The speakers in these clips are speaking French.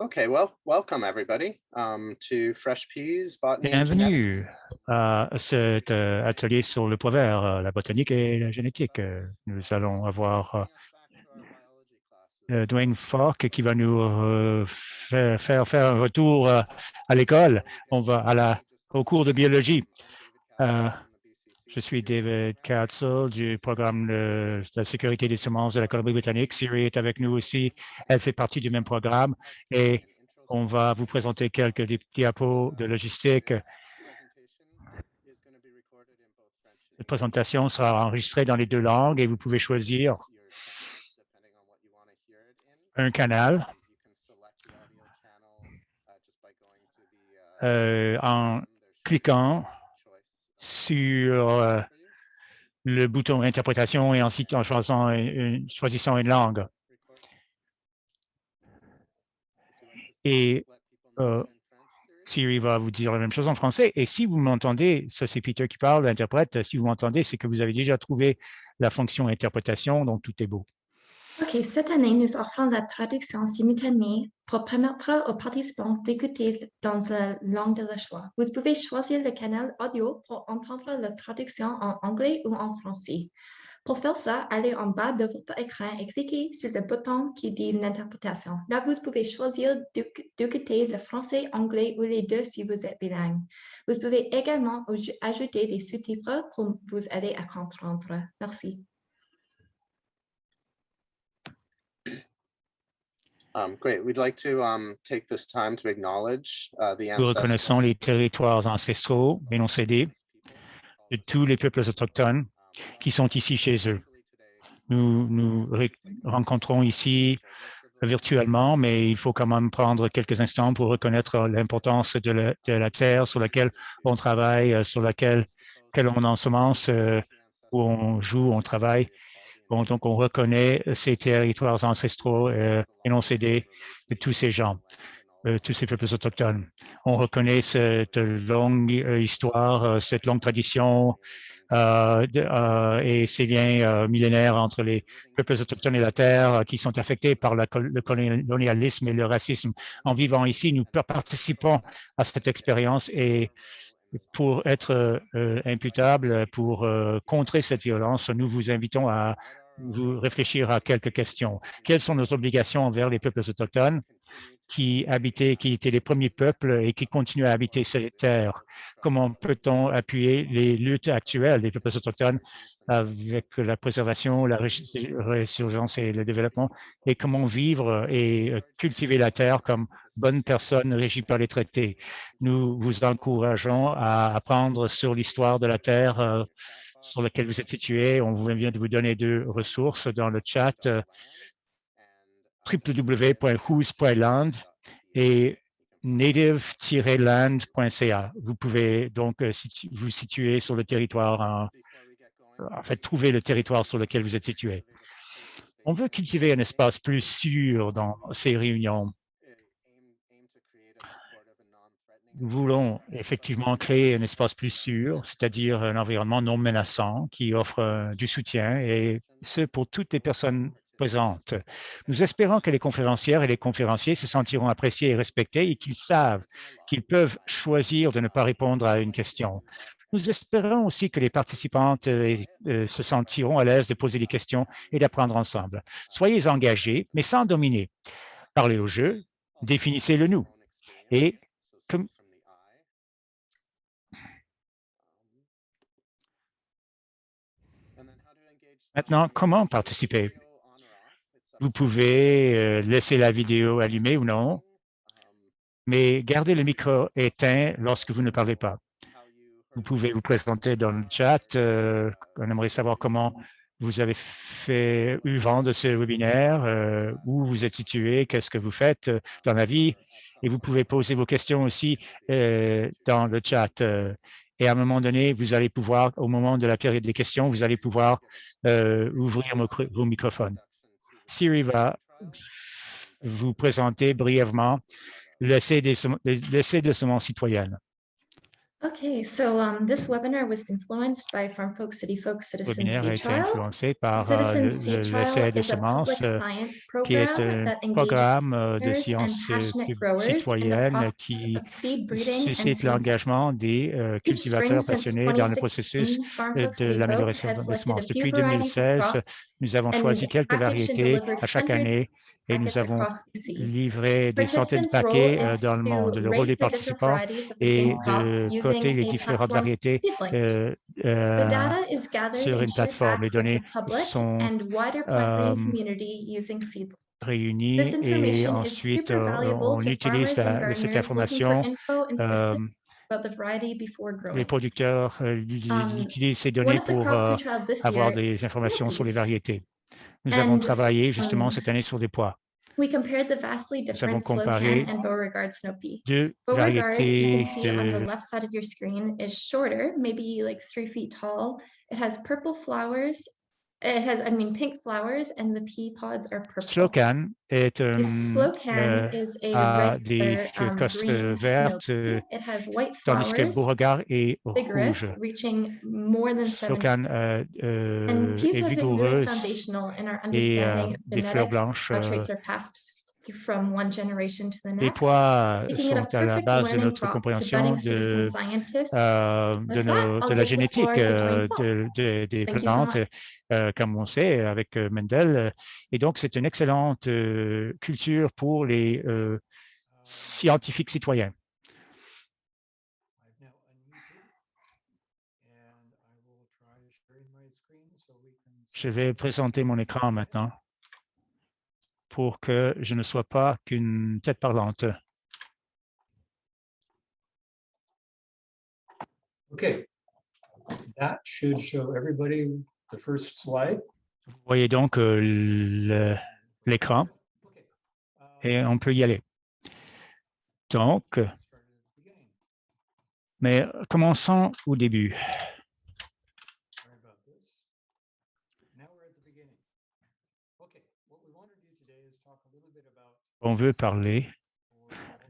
Okay, well, welcome everybody to Fresh Peas, Botany and Genetics. Bienvenue à cet atelier sur le pois vert, la botanique et la génétique. Nous allons avoir Dwayne Falk qui va nous faire un retour à l'école. On va au cours de biologie. Je suis David Katzel du programme de la sécurité des semences de la Colombie-Britannique. Siri est avec nous aussi. Elle fait partie du même programme et on va vous présenter quelques diapos de logistique. Cette présentation sera enregistrée dans les deux langues et vous pouvez choisir un canal en cliquant sur le bouton interprétation et ensuite en choisissant une langue. Et Siri va vous dire la même chose en français. Et si vous m'entendez, ça c'est Peter qui parle, l'interprète, si vous m'entendez, c'est que vous avez déjà trouvé la fonction interprétation, donc tout est beau. OK, cette année, nous offrons la traduction simultanée pour permettre aux participants d'écouter dans la langue de leur choix. Vous pouvez choisir le canal audio pour entendre la traduction en anglais ou en français. Pour faire ça, allez en bas de votre écran et cliquez sur le bouton qui dit l'interprétation. Là, vous pouvez choisir d'écouter le français, anglais ou les deux si vous êtes bilingue. Vous pouvez également ajouter des sous-titres pour vous aider à comprendre. Merci. Great. We'd like to take this time to acknowledge the Nous reconnaissons les territoires ancestraux et non cédés de tous les peuples autochtones qui sont ici chez eux. Nous nous rencontrons ici virtuellement, mais il faut quand même prendre quelques instants pour reconnaître l'importance de la terre sur laquelle on travaille, sur laquelle on ensemence, où on joue, on travaille. Bon, donc, on reconnaît ces territoires ancestraux et non cédés de tous ces gens, tous ces peuples autochtones. On reconnaît cette longue histoire, cette longue tradition et ces liens millénaires entre les peuples autochtones et la terre qui sont affectés par le colonialisme et le racisme. En vivant ici, nous participons à cette expérience et pour être imputable, pour contrer cette violence, nous vous invitons à vous réfléchir à quelques questions. Quelles sont nos obligations envers les peuples autochtones qui étaient les premiers peuples et qui continuent à habiter ces terres? Comment peut-on appuyer les luttes actuelles des peuples autochtones avec la préservation, la résurgence et le développement, et comment vivre et cultiver la terre comme bonne personne régie par les traités? Nous vous encourageons à apprendre sur l'histoire de la terre sur laquelle vous êtes situé. On vient de vous donner deux ressources dans le chat, www.whos.land et native-land.ca. Vous pouvez donc vous situer sur le territoire, en fait, trouver le territoire sur lequel vous êtes situé. On veut cultiver un espace plus sûr dans ces réunions. Nous voulons effectivement créer un espace plus sûr, c'est-à-dire un environnement non menaçant qui offre du soutien, et ce pour toutes les personnes présentes. Nous espérons que les conférencières et les conférenciers se sentiront appréciés et respectés et qu'ils savent qu'ils peuvent choisir de ne pas répondre à une question. Nous espérons aussi que les participantes se sentiront à l'aise de poser des questions et d'apprendre ensemble. Soyez engagés, mais sans dominer. Parlez au jeu, définissez le nous. Et maintenant, comment participer? Vous pouvez laisser la vidéo allumée ou non, mais gardez le micro éteint lorsque vous ne parlez pas. Vous pouvez vous présenter dans le chat. On aimerait savoir comment vous avez eu vent de ce webinaire, où vous êtes situé, qu'est-ce que vous faites dans la vie. Et vous pouvez poser vos questions aussi dans le chat. Et à un moment donné, vous allez pouvoir, au moment de la période des questions, vous allez pouvoir ouvrir vos microphones. Siri va vous présenter brièvement l'essai de semences citoyennes. Okay, so this webinar was influenced by Farm Folks, City Folks, Le Citizen webinaire a Seed été Trial. influencé par Citizen Seed l'essai Trial de is a public semences, science qui est program un that engages programme de and sciences passionate growers in the citoyennes process qui of seed breeding and suscite seed. l'engagement des Each spring cultivateurs since passionnés dans le processus 2016, Farm de Folks, City Folk l'amélioration has des selected a semences. few Depuis varieties of 2016, crop nous avons and choisi quelques packaged and variétés delivered à chaque hundreds année et nous packets avons across BC. livré des centaines de Participants' role paquets is dans le monde. to Le rôle des rate the different participants varieties of the est same crop de coter using les a différentes platform variétés Seedlinked. The data is gathered sur and une shared plateforme. Les back with données the public sont and wider plant breeding community using Seedlinked. This réunis et information is ensuite super valuable on to utilise farmers and cette gardeners looking for information. info and specifics about the variety before Les growing. producteurs utilisent ces One données of the pour crops we trialed this avoir year des is informations sur les peas. variétés. Nous avons And travaillé justement cette année sur des pois. we compared the vastly Nous avons different Slow comparé Can and Beauregard Snow Pea. deux Beauregard, you can variétés see on the de left side of your screen, is shorter, maybe like 3 feet tall. It has purple flowers. It has, pink flowers, and the pea pods are purple. Slow Can est The Slow Can is a des a cosses green vertes, snow pea. It has white tandis que flowers, Beauregard est rouge. vigorous, reaching more than Slow 7 Can and peas est have been really vigoureuse foundational in our et understanding of des fleurs genetics, blanches. how traits are passed from one generation to the Les next, pois making it a sont à la perfect base de learning notre crop to compréhension budding citizen scientists. de la génétique des plantes, comme on sait avec Mendel. Et donc, c'est une excellente culture pour les scientifiques citoyens. Je vais présenter mon écran maintenant pour que je ne sois pas qu'une tête parlante. Okay, that should show everybody the first slide. Vous voyez donc l'écran et on peut y aller. Donc, mais commençons au début. On veut parler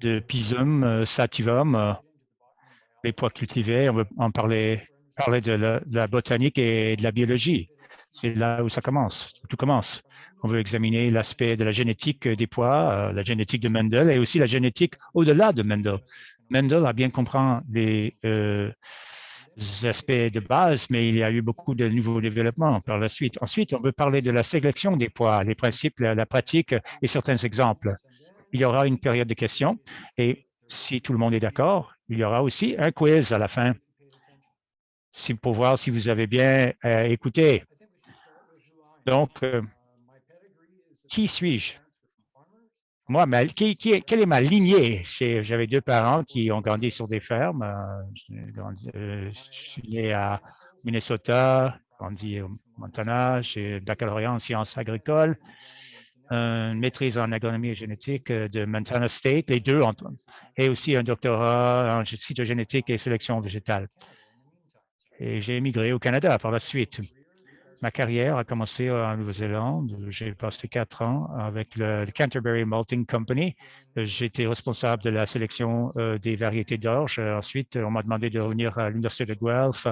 de Pisum sativum, les pois cultivés. On veut en parler de la botanique et de la biologie. C'est là où ça commence, tout commence. On veut examiner l'aspect de la génétique des pois, la génétique de Mendel et aussi la génétique au-delà de Mendel. Mendel a bien compris les aspects de base, mais il y a eu beaucoup de nouveaux développements par la suite. Ensuite, on veut parler de la sélection des pois, les principes, la pratique et certains exemples. Il y aura une période de questions et si tout le monde est d'accord, il y aura aussi un quiz à la fin pour voir si vous avez bien écouté. Donc, qui suis-je? Moi, quelle est ma lignée? J'avais deux parents qui ont grandi sur des fermes. Je suis né à Minnesota, grandi au Montana. J'ai baccalauréat en sciences agricoles, une maîtrise en agronomie et génétique de Montana State, les deux, et aussi un doctorat en cytogénétique et sélection végétale. Et j'ai émigré au Canada par la suite. Ma carrière a commencé en Nouvelle-Zélande. J'ai passé 4 ans avec le Canterbury Malting Company. J'étais responsable de la sélection des variétés d'orge. Ensuite, on m'a demandé de revenir à l'Université de Guelph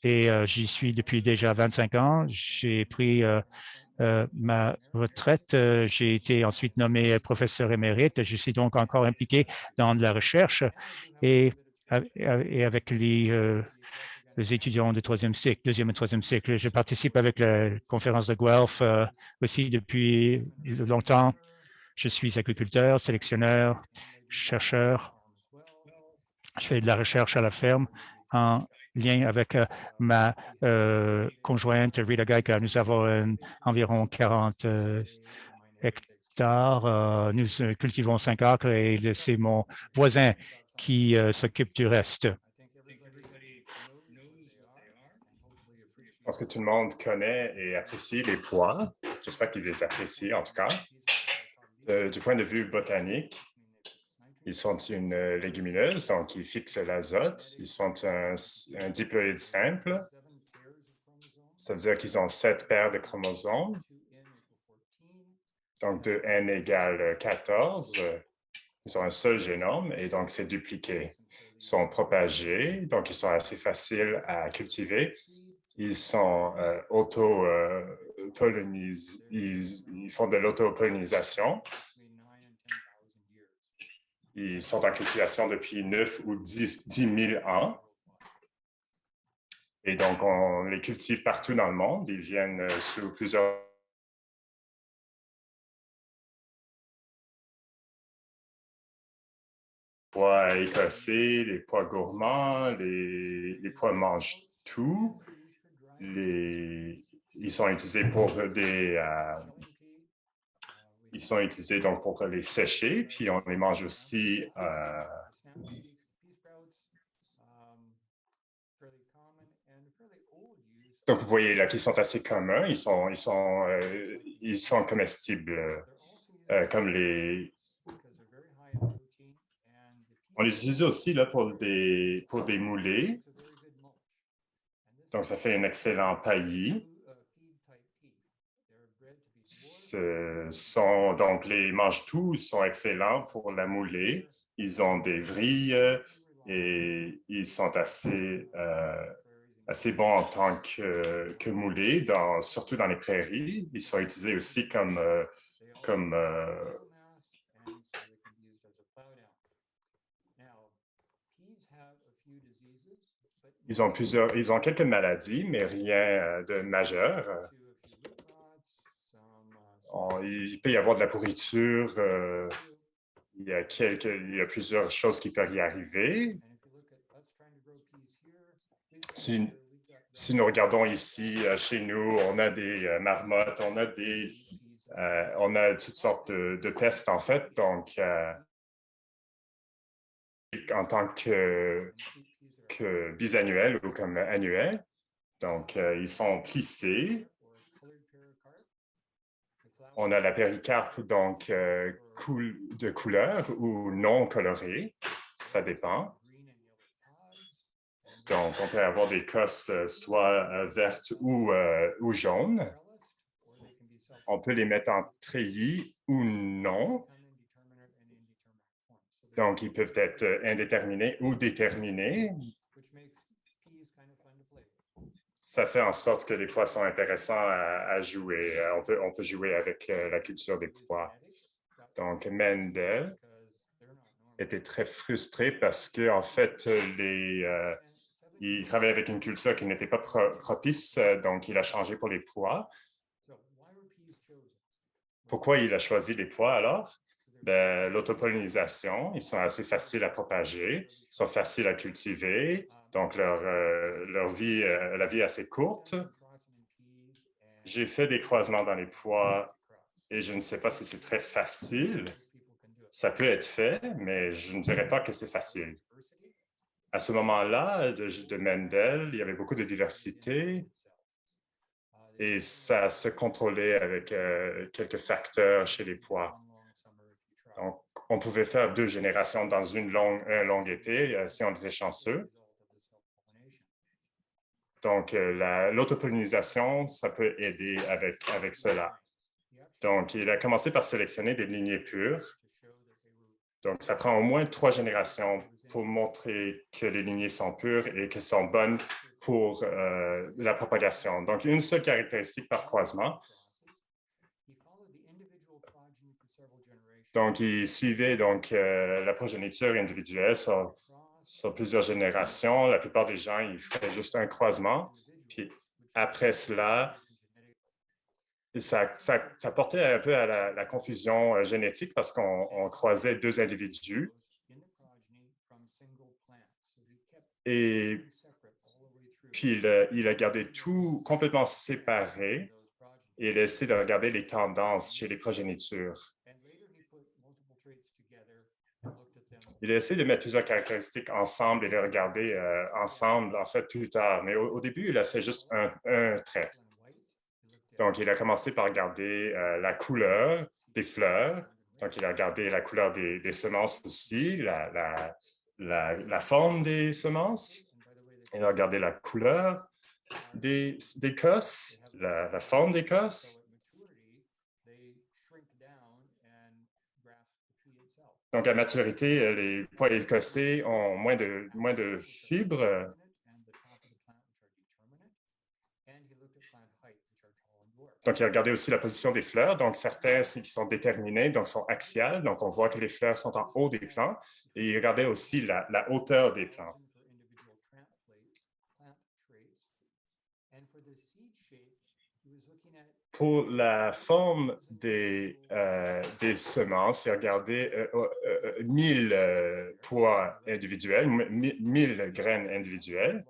et j'y suis depuis déjà 25 ans. J'ai pris ma retraite. J'ai été ensuite nommé professeur émérite. Je suis donc encore impliqué dans de la recherche et avec les étudiants de deuxième et troisième cycle. Je participe avec la conférence de Guelph aussi depuis longtemps. Je suis agriculteur, sélectionneur, chercheur. Je fais de la recherche à la ferme en lien avec ma conjointe Rita Gaika. Nous avons environ 40 hectares. Nous cultivons 5 acres et c'est mon voisin qui s'occupe du reste. Je pense que tout le monde connaît et apprécie les pois. J'espère qu'ils les apprécient, en tout cas. Du point de vue botanique, ils sont une légumineuse, donc ils fixent l'azote. Ils sont un diploïde simple. Ça veut dire qu'ils ont 7 paires de chromosomes. Donc, de n égale 14, ils ont un seul génome et donc c'est dupliqué. sont propagés, donc ils sont assez faciles à cultiver. Ils sont ils font de l'auto-pollinisation. Ils sont en cultivation depuis 9 ou 10 000 ans. Et donc, on les cultive partout dans le monde. Ils viennent sous plusieurs pois écossais, les pois gourmands, les pois mangent tout. Ils sont utilisés pour ils sont utilisés donc pour les sécher, puis on les mange aussi. Donc, vous voyez là qu'ils sont assez communs. Ils sont comestibles, comme On les utilise aussi là pour des moulets. Donc, ça fait un excellent paillis. Donc, les mange-tout sont excellents pour la moulée. Ils ont des vrilles et ils sont assez bons en tant que moulés, surtout dans les prairies. Ils sont utilisés aussi comme ils ont quelques maladies, mais rien de majeur. Il peut y avoir de la pourriture. Il y a plusieurs choses qui peuvent y arriver. Si nous regardons ici chez nous, on a des marmottes, on a toutes sortes de pestes en fait. Donc, en tant que bisannuels ou comme annuels, donc ils sont plissés. On a la péricarpe, donc de couleur ou non colorée, ça dépend. Donc, on peut avoir des cosses soit vertes ou jaunes. On peut les mettre en treillis ou non. Donc, ils peuvent être indéterminés ou déterminés. Ça fait en sorte que les pois sont intéressants à jouer. On peut jouer avec la culture des pois. Donc, Mendel était très frustré parce que, en fait, il travaillait avec une culture qui n'était pas propice, donc il a changé pour les pois. Pourquoi il a choisi les pois alors? L'autopollinisation, ils sont assez faciles à propager, ils sont faciles à cultiver, donc la vie est assez courte. J'ai fait des croisements dans les pois et je ne sais pas si c'est très facile. Ça peut être fait, mais je ne dirais pas que c'est facile. À ce moment-là, de Mendel, il y avait beaucoup de diversité et ça se contrôlait avec quelques facteurs chez les pois. Donc, on pouvait faire 2 générations dans un long été si on était chanceux. Donc, l'autopollinisation, ça peut aider avec cela. Donc, il a commencé par sélectionner des lignées pures. Donc, ça prend au moins 3 générations pour montrer que les lignées sont pures et qu'elles sont bonnes pour la propagation. Donc, une seule caractéristique par croisement. Donc, il suivait la progéniture individuelle sur plusieurs générations. La plupart des gens, ils feraient juste un croisement. Puis après cela, ça portait un peu à la confusion génétique parce qu'on croisait 2 individus. Et puis, il a gardé tout complètement séparé et il a essayé de regarder les tendances chez les progénitures. Il a essayé de mettre plusieurs caractéristiques ensemble et de les regarder ensemble, en fait, plus tard. Mais au début, il a fait juste un trait. Donc, il a commencé par regarder la couleur des fleurs. Donc, il a regardé la couleur des semences aussi, la forme des semences. Il a regardé la couleur des cosses, la forme des cosses. Donc, à maturité, les pois écossais ont moins de fibres. Donc, il a regardé aussi la position des fleurs. Donc, certains qui sont déterminés, donc sont axiales. Donc, on voit que les fleurs sont en haut des plants. Et il regardait aussi la hauteur des plants. Pour la forme des semences, il a regardé 1000 pois individuels, 1000 graines individuelles.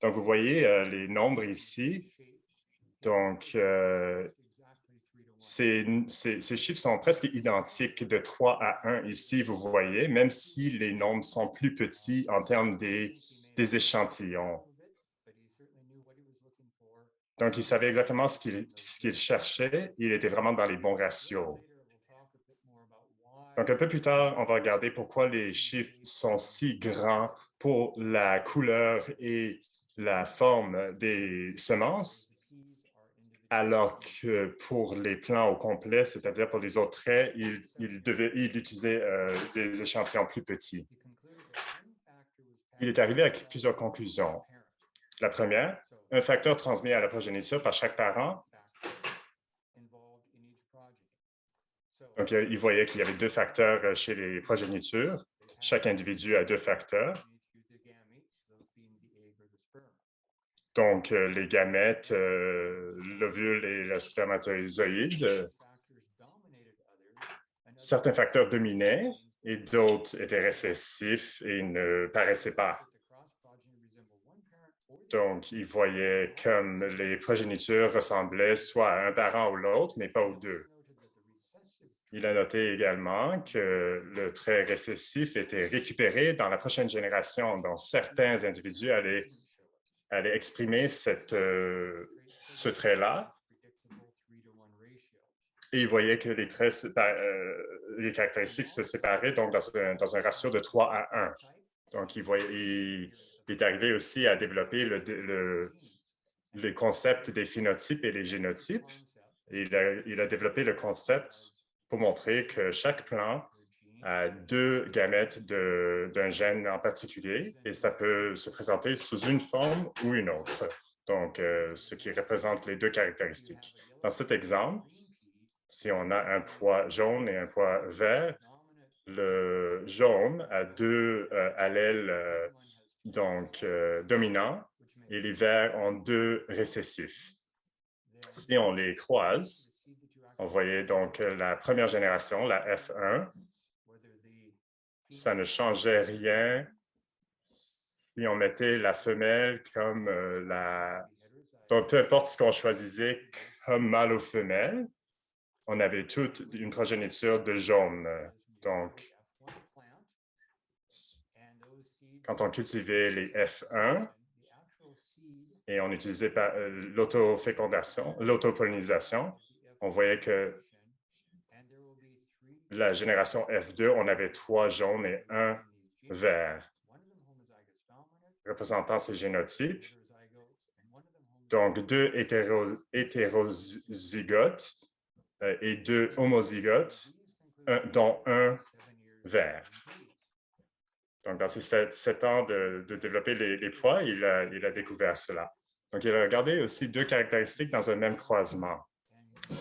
Donc, vous voyez les nombres ici. Donc, ces chiffres sont presque identiques de 3 à 1 ici, vous voyez, même si les nombres sont plus petits en termes des échantillons. Donc, il savait exactement ce qu'il cherchait. Il était vraiment dans les bons ratios. Donc, un peu plus tard, on va regarder pourquoi les chiffres sont si grands pour la couleur et la forme des semences, alors que pour les plants au complet, c'est-à-dire pour les autres traits, il utilisait des échantillons plus petits. Il est arrivé à plusieurs conclusions. La première, un facteur transmis à la progéniture par chaque parent. Donc, il voyait qu'il y avait 2 facteurs chez les progénitures. Chaque individu a 2 facteurs. Donc, les gamètes, l'ovule et le spermatozoïde. Certains facteurs dominaient et d'autres étaient récessifs et ne paraissaient pas. Donc, il voyait comme les progénitures ressemblaient soit à un parent ou l'autre, mais pas aux deux. Il a noté également que le trait récessif était récupéré dans la prochaine génération, dont certains individus allaient exprimer ce trait-là. Et il voyait que les caractéristiques se séparaient donc dans un ratio de 3 à 1. Donc, il est arrivé aussi à développer le concept des phénotypes et les génotypes. Il a développé le concept pour montrer que chaque plant a 2 gamètes d'un gène en particulier et ça peut se présenter sous une forme ou une autre. Donc, ce qui représente les 2 caractéristiques. Dans cet exemple, si on a un pois jaune et un pois vert, le jaune a 2 allèles dominants et les verts ont 2 récessifs. Si on les croise, on voyait donc la première génération, la F1, ça ne changeait rien si on mettait la femelle comme donc, peu importe ce qu'on choisissait comme mâle ou femelle, on avait toute une progéniture de jaune. Donc, quand on cultivait les F1 et on utilisait l'autopollinisation, on voyait que la génération F2, on avait 3 jaunes et 1 vert, représentant ces génotypes. Donc, 2 hétérozygotes et 2 homozygotes, dont 1 vert. Donc, dans ces 7 ans de développer les pois, il a découvert cela. Donc, il a regardé aussi 2 caractéristiques dans un même croisement.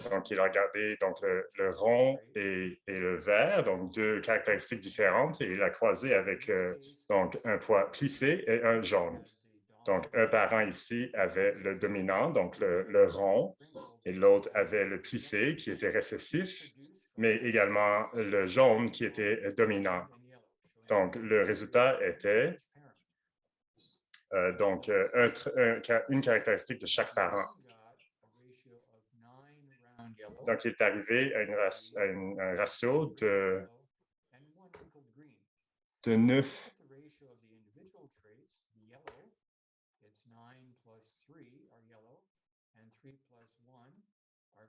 Donc, il a regardé donc, le rond et le vert, donc 2 caractéristiques différentes, et il a croisé avec donc, un pois plissé et un jaune. Donc, un parent ici avait le dominant, donc le rond, et l'autre avait le plissé qui était récessif, mais également le jaune qui était dominant. Donc, le résultat était donc une caractéristique de chaque parent. Donc, il est arrivé à un ratio de 9.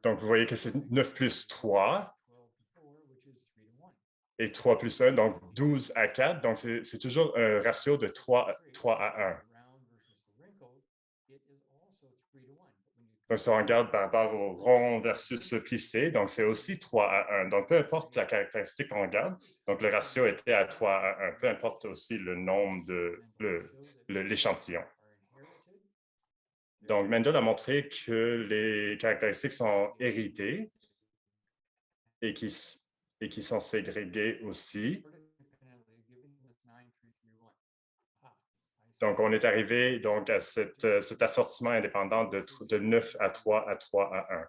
Donc, vous voyez que c'est 9 plus 3 et 3 plus 1, donc 12 à 4. Donc, c'est toujours un ratio de 3 à 1. Donc, si on regarde par rapport au rond versus plissé, donc c'est aussi 3 à 1. Donc, peu importe la caractéristique qu'on regarde, donc le ratio était à 3 à 1, peu importe aussi le nombre de l'échantillon. Donc, Mendel a montré que les caractéristiques sont héritées et qui sont ségrégées aussi. Donc, on est arrivé donc, à cet assortiment indépendant de 9 à 3 à 3 à 1.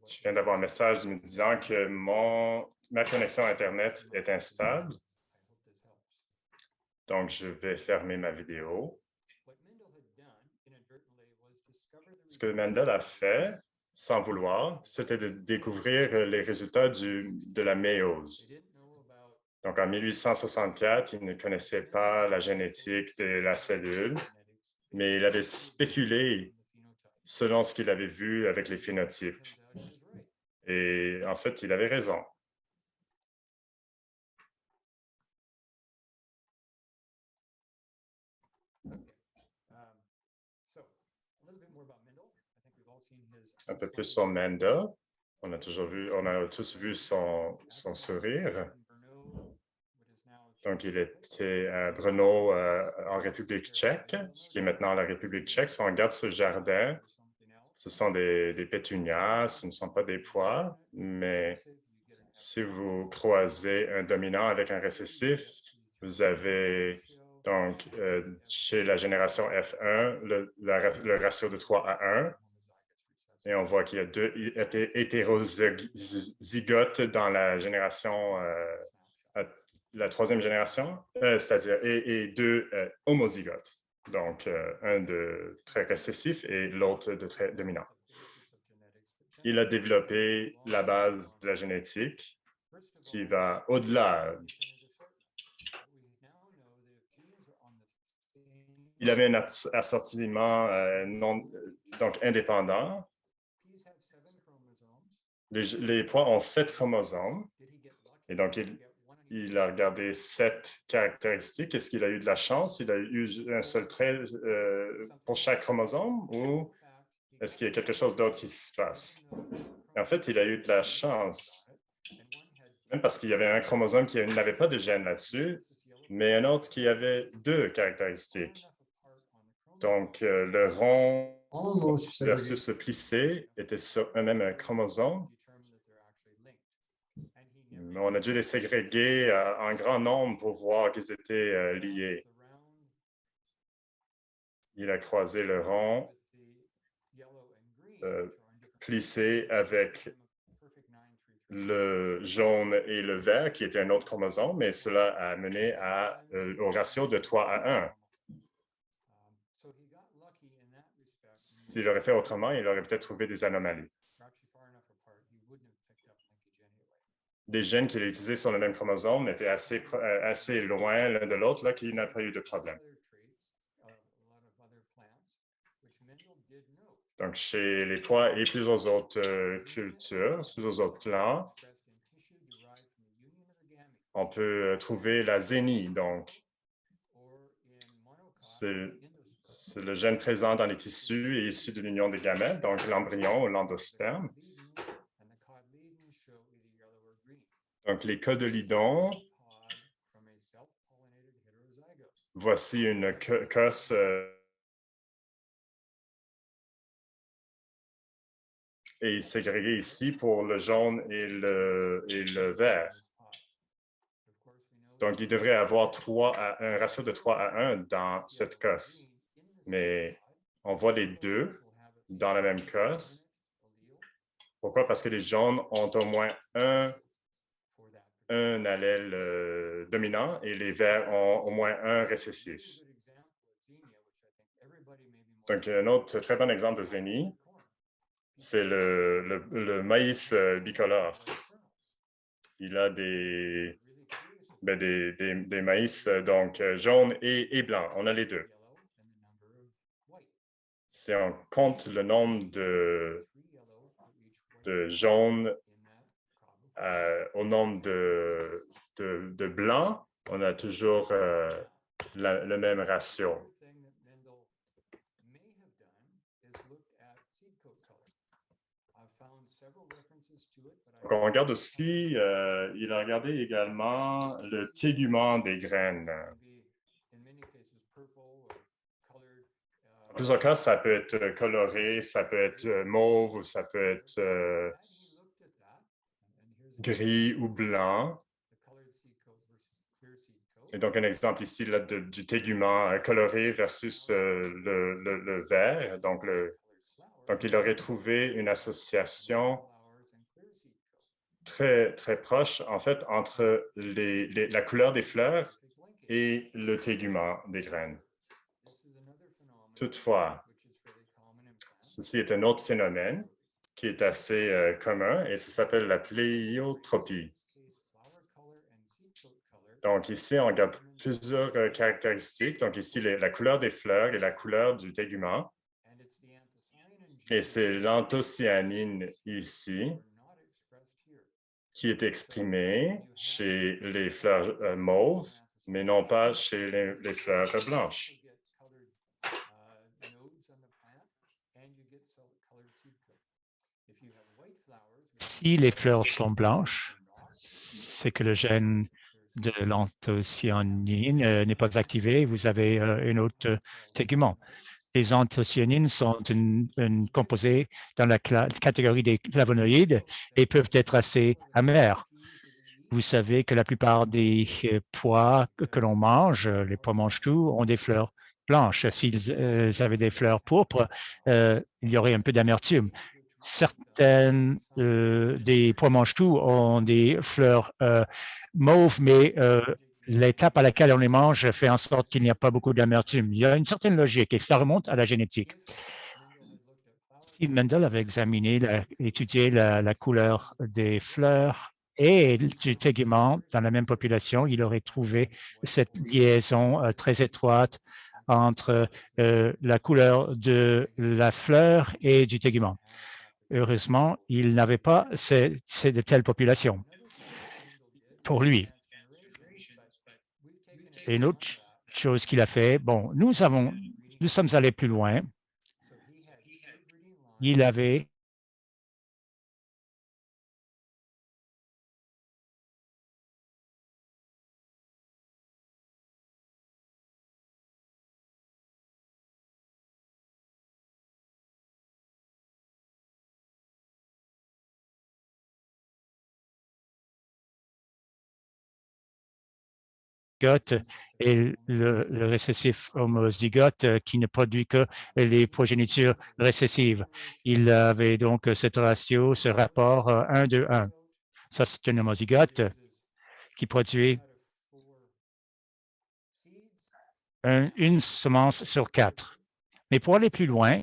Je viens d'avoir un message me disant que ma connexion Internet est instable. Donc, je vais fermer ma vidéo. Ce que Mendel a fait, sans vouloir, c'était de découvrir les résultats de la méiose. Donc, en 1864, il ne connaissait pas la génétique de la cellule, mais il avait spéculé selon ce qu'il avait vu avec les phénotypes. Et en fait, il avait raison. Un peu plus sur Mendel. On a tous vu son sourire. Donc, il était à Brno, en République tchèque, ce qui est maintenant la République tchèque. Si on regarde ce jardin, ce sont des pétunias, ce ne sont pas des pois, mais si vous croisez un dominant avec un récessif, vous avez donc chez la génération F1 le ratio de 3 à 1. Et on voit qu'il y a 2 hétérozygotes dans la génération, la troisième génération, c'est-à-dire et 2 homozygotes. Donc, un de très récessif et l'autre de très dominant. Il a développé la base de la génétique qui va au-delà. Il avait un assortiment donc indépendant. Les pois ont 7 chromosomes. Et donc, il a regardé 7 caractéristiques. Est-ce qu'il a eu de la chance? Il a eu un seul trait pour chaque chromosome ou est-ce qu'il y a quelque chose d'autre qui se passe? Et en fait, il a eu de la chance, même parce qu'il y avait un chromosome qui n'avait pas de gène là-dessus, mais un autre qui avait 2 caractéristiques. Donc, le rond versus le plissé était sur un même chromosome. Mais on a dû les ségréguer en grand nombre pour voir qu'ils étaient liés. Il a croisé le rond plissé avec le jaune et le vert, qui était un autre chromosome, mais cela a mené au ratio de 3 à 1. S'il aurait fait autrement, il aurait peut-être trouvé des anomalies. Des gènes qu'il a utilisés sur le même chromosome étaient assez loin l'un de l'autre, là, qu'il n'a pas eu de problème. Donc, chez les pois et plusieurs autres cultures, plusieurs autres plants, on peut trouver la zénie. Donc, c'est le gène présent dans les tissus et issu de l'union des gamètes, donc l'embryon ou l'endosperme. Donc, les cotylédons. Voici une cosse et ségrégée ici pour le jaune et le vert. Donc, il devrait avoir un ratio de 3 à 1 dans cette cosse. Mais on voit les deux dans la même cosse. Pourquoi? Parce que les jaunes ont au moins un allèle dominant et les verts ont au moins un récessif. Donc, un autre très bon exemple de zénie, c'est le maïs bicolore. Il a des maïs donc jaunes et blancs. On a les deux. Si on compte le nombre de jaunes au nombre de blancs, on a toujours le même ratio. Donc, on regarde aussi, il a regardé également le tégument des graines. En plusieurs cas, ça peut être coloré, ça peut être mauve ou ça peut être gris ou blanc. Et donc, un exemple ici là, du tégument coloré versus le vert. Donc, il aurait trouvé une association très, très proche, en fait, entre la couleur des fleurs et le tégument des graines. Toutefois, ceci est un autre phénomène qui est assez commun et ça s'appelle la pléiotropie. Donc, ici, on regarde plusieurs caractéristiques. Donc, ici, la couleur des fleurs et la couleur du tégument. Et c'est l'anthocyanine ici qui est exprimée chez les fleurs mauves, mais non pas chez les fleurs blanches. Si les fleurs sont blanches, c'est que le gène de l'anthocyanine n'est pas activé. Vous avez un autre tégument. Les anthocyanines sont une composée dans la catégorie des flavonoïdes et peuvent être assez amères. Vous savez que la plupart des pois que l'on mange, les pois mange-tout, ont des fleurs blanches. S'ils avaient des fleurs pourpres, il y aurait un peu d'amertume. Certaines des pois mange-tout ont des fleurs mauves, mais l'étape à laquelle on les mange fait en sorte qu'il n'y a pas beaucoup d'amertume. Il y a une certaine logique et ça remonte à la génétique. Si Mendel avait étudié la couleur des fleurs et du tégument dans la même population, il aurait trouvé cette liaison très étroite entre la couleur de la fleur et du tégument. Heureusement, il n'avait pas de telles populations pour lui. Et une autre chose qu'il a fait, bon, nous sommes allés plus loin. Il avait et le récessif homozygote qui ne produit que les progénitures récessives. Il avait donc cette ratio, ce rapport 1, 2, 1. Ça, c'est un homozygote qui produit une semence sur 4. Mais pour aller plus loin,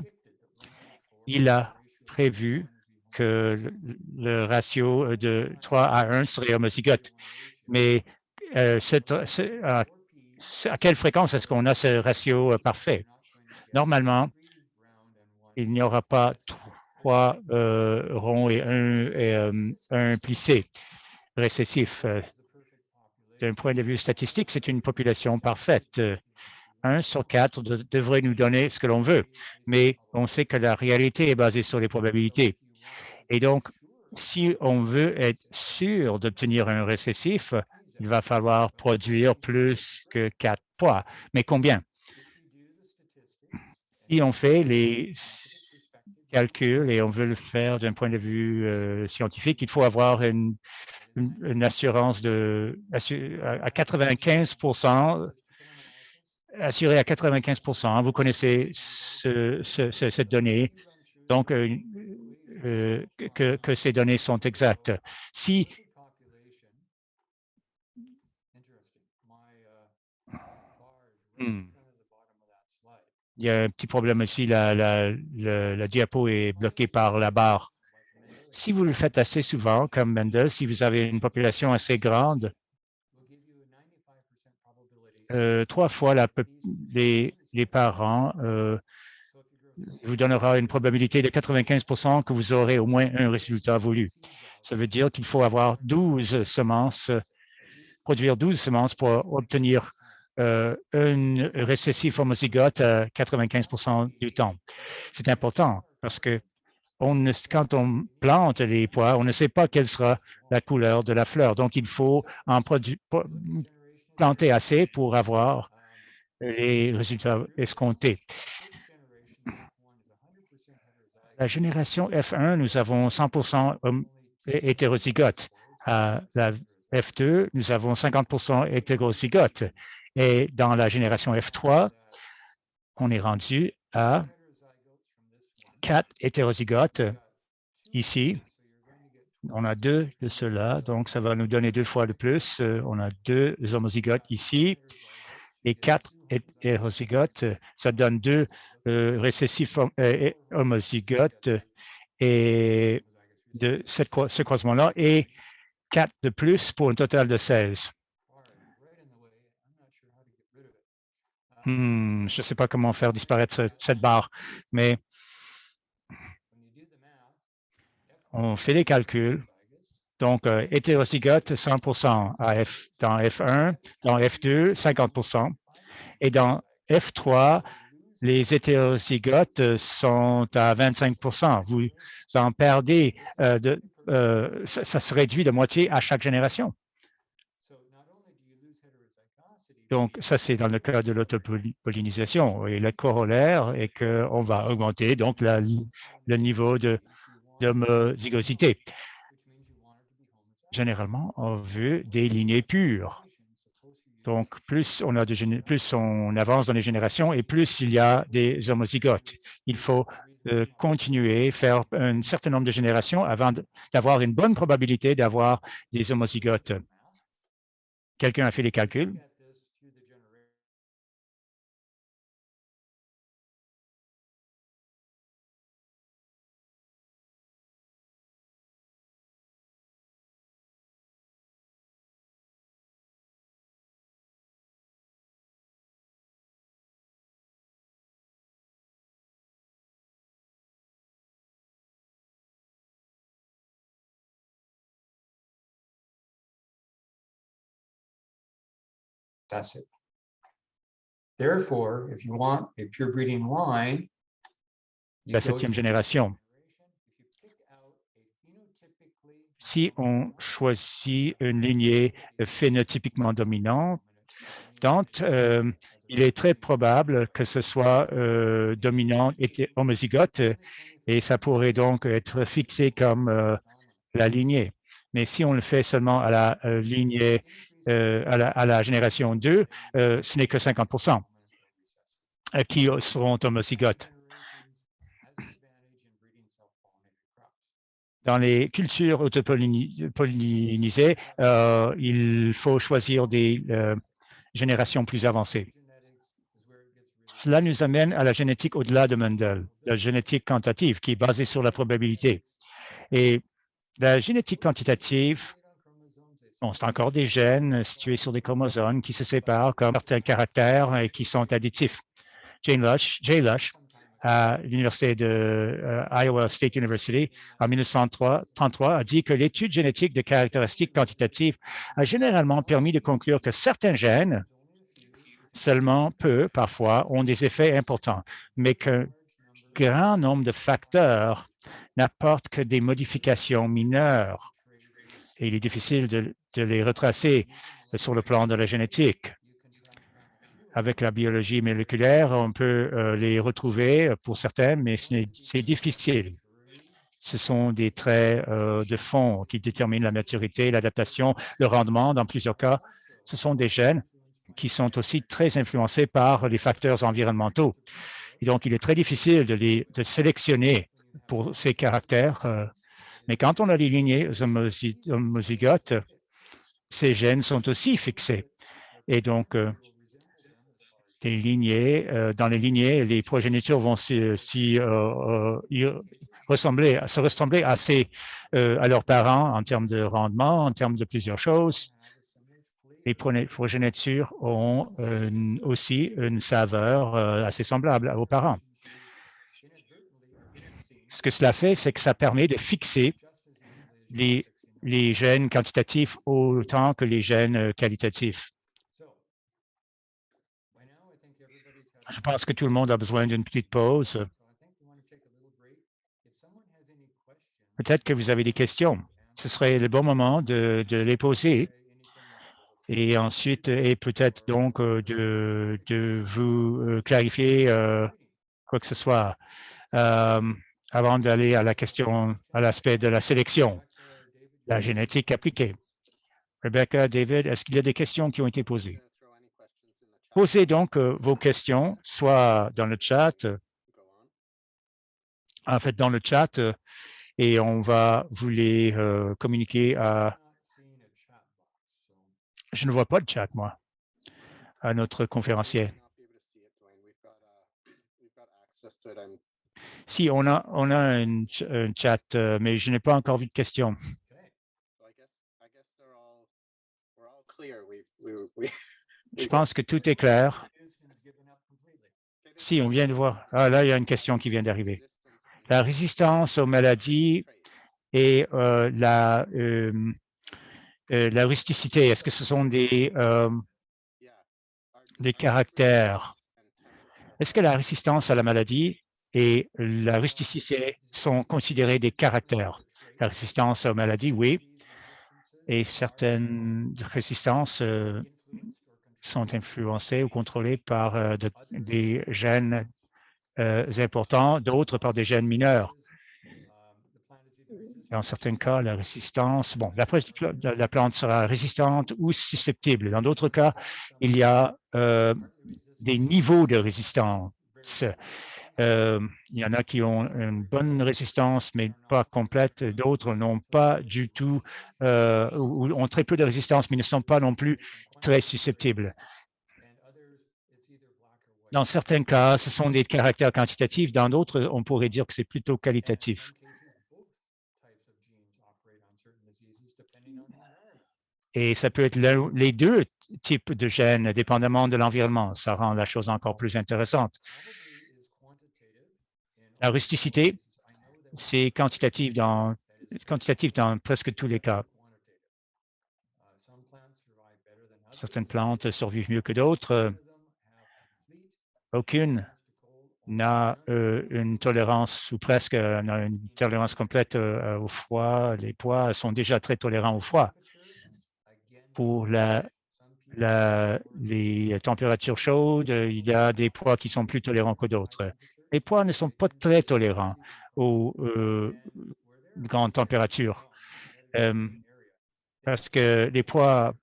il a prévu que le ratio de 3 à 1 serait homozygote. Mais à quelle fréquence est-ce qu'on a ce ratio parfait? Normalement, il n'y aura pas 3 ronds et un plissé récessif. D'un point de vue statistique, c'est une population parfaite. 1 sur 4 devrait nous donner ce que l'on veut, mais on sait que la réalité est basée sur les probabilités. Et donc, si on veut être sûr d'obtenir un récessif, il va falloir produire plus que 4 pois. Mais combien? Si on fait les calculs et on veut le faire d'un point de vue scientifique, il faut avoir une assurance à 95%, assuré à 95%. Vous connaissez cette donnée, donc que ces données sont exactes. Si il y a un petit problème aussi, la diapo est bloquée par la barre. Si vous le faites assez souvent, comme Mendel, si vous avez une population assez grande, 3 fois les parents vous donnera une probabilité de 95% que vous aurez au moins un résultat voulu. Ça veut dire qu'il faut avoir 12 semences, produire 12 semences pour obtenir une récessif homozygote à 95% du temps. C'est important parce que quand on plante les pois, on ne sait pas quelle sera la couleur de la fleur. Donc, il faut en planter assez pour avoir les résultats escomptés. La génération F1, nous avons 100% hétérozygote. À la F2, nous avons 50% hétérozygote. Et dans la génération F3, on est rendu à 4 hétérozygotes ici. On a 2 de ceux-là, donc ça va nous donner 2 fois de plus. On a 2 homozygotes ici et 4 hétérozygotes. Ça donne 2 récessifs homozygotes et de ce croisement-là et 4 de plus pour un total de 16. Je ne sais pas comment faire disparaître cette barre, mais on fait les calculs. Donc, hétérozygote, 100% dans F1, dans F2, 50%. Et dans F3, les hétérozygotes sont à 25%. Vous en perdez, ça se réduit de moitié à chaque génération. Donc, ça, c'est dans le cas de l'autopollinisation. Et le corollaire est qu'on va augmenter donc le niveau d'homozygosité. Généralement, on veut des lignées pures. Donc, plus on avance dans les générations et plus il y a des homozygotes. Il faut continuer, faire un certain nombre de générations avant d'avoir une bonne probabilité d'avoir des homozygotes. Quelqu'un a fait les calculs? Recessive. Therefore, if you want a pure breeding line, La 7e génération. Si on choisit une lignée phénotypiquement dominante, il est très probable que ce soit dominant et homozygote et ça pourrait donc être fixé comme la lignée. Mais si on le fait seulement à la lignée, à la génération 2, ce n'est que 50% qui seront homozygotes. Dans les cultures autopollinisées, il faut choisir des générations plus avancées. Cela nous amène à la génétique au-delà de Mendel, la génétique quantitative qui est basée sur la probabilité. Et la génétique quantitative, c'est encore des gènes situés sur des chromosomes qui se séparent comme certains caractères et qui sont additifs. Jay Lush, à l'université de Iowa State University en 1933 a dit que l'étude génétique de caractéristiques quantitatives a généralement permis de conclure que certains gènes, seulement peu parfois, ont des effets importants, mais qu'un grand nombre de facteurs n'apportent que des modifications mineures. Et il est difficile de les retracer sur le plan de la génétique. Avec la biologie moléculaire, on peut les retrouver pour certains, mais c'est difficile. Ce sont des traits de fond qui déterminent la maturité, l'adaptation, le rendement. Dans plusieurs cas, ce sont des gènes qui sont aussi très influencés par les facteurs environnementaux. Et donc, il est très difficile de sélectionner pour ces caractères. Mais quand on a les lignées homozygotes, ces gènes sont aussi fixés. Et donc, dans les lignées, les progénitures vont se ressembler assez à leurs parents en termes de rendement, en termes de plusieurs choses. Les progénitures ont aussi une saveur assez semblable aux parents. Ce que cela fait, c'est que ça permet de fixer les gènes quantitatifs autant que les gènes qualitatifs. Je pense que tout le monde a besoin d'une petite pause. Peut-être que vous avez des questions. Ce serait le bon moment de les poser. Et ensuite, et peut-être donc de vous clarifier quoi que ce soit avant d'aller à la question, à l'aspect de la sélection, la génétique appliquée. Rebecca, David, est-ce qu'il y a des questions qui ont été posées? Posez donc vos questions, soit dans le chat, en fait dans le chat, et on va vous les communiquer à... Je ne vois pas de chat, moi, à notre conférencier. Si, on a un chat, mais je n'ai pas encore vu de questions. Je pense que tout est clair. Si, on vient de voir. Ah, là, il y a une question qui vient d'arriver. La résistance aux maladies et la rusticité, est-ce que ce sont des caractères? Est-ce que la résistance à la maladie et la rusticité sont considérés des caractères? La résistance aux maladies, oui. Et certaines résistances sont influencées ou contrôlées par des gènes importants, d'autres par des gènes mineurs. Dans certains cas, la résistance, bon, la plante sera résistante ou susceptible. Dans d'autres cas, il y a des niveaux de résistance. Il y en a qui ont une bonne résistance, mais pas complète. D'autres n'ont pas du tout, ou ont très peu de résistance, mais ne sont pas non plus très susceptibles. Dans certains cas, ce sont des caractères quantitatifs. Dans d'autres, on pourrait dire que c'est plutôt qualitatif. Et ça peut être les deux types de gènes, dépendamment de l'environnement. Ça rend la chose encore plus intéressante. La rusticité, c'est quantitatif dans presque tous les cas. Certaines plantes survivent mieux que d'autres. Aucune n'a une tolérance, ou presque n'a une tolérance complète au froid. Les pois sont déjà très tolérants au froid. Pour les températures chaudes, il y a des pois qui sont plus tolérants que d'autres. Les pois ne sont pas très tolérants aux grandes températures parce que les pois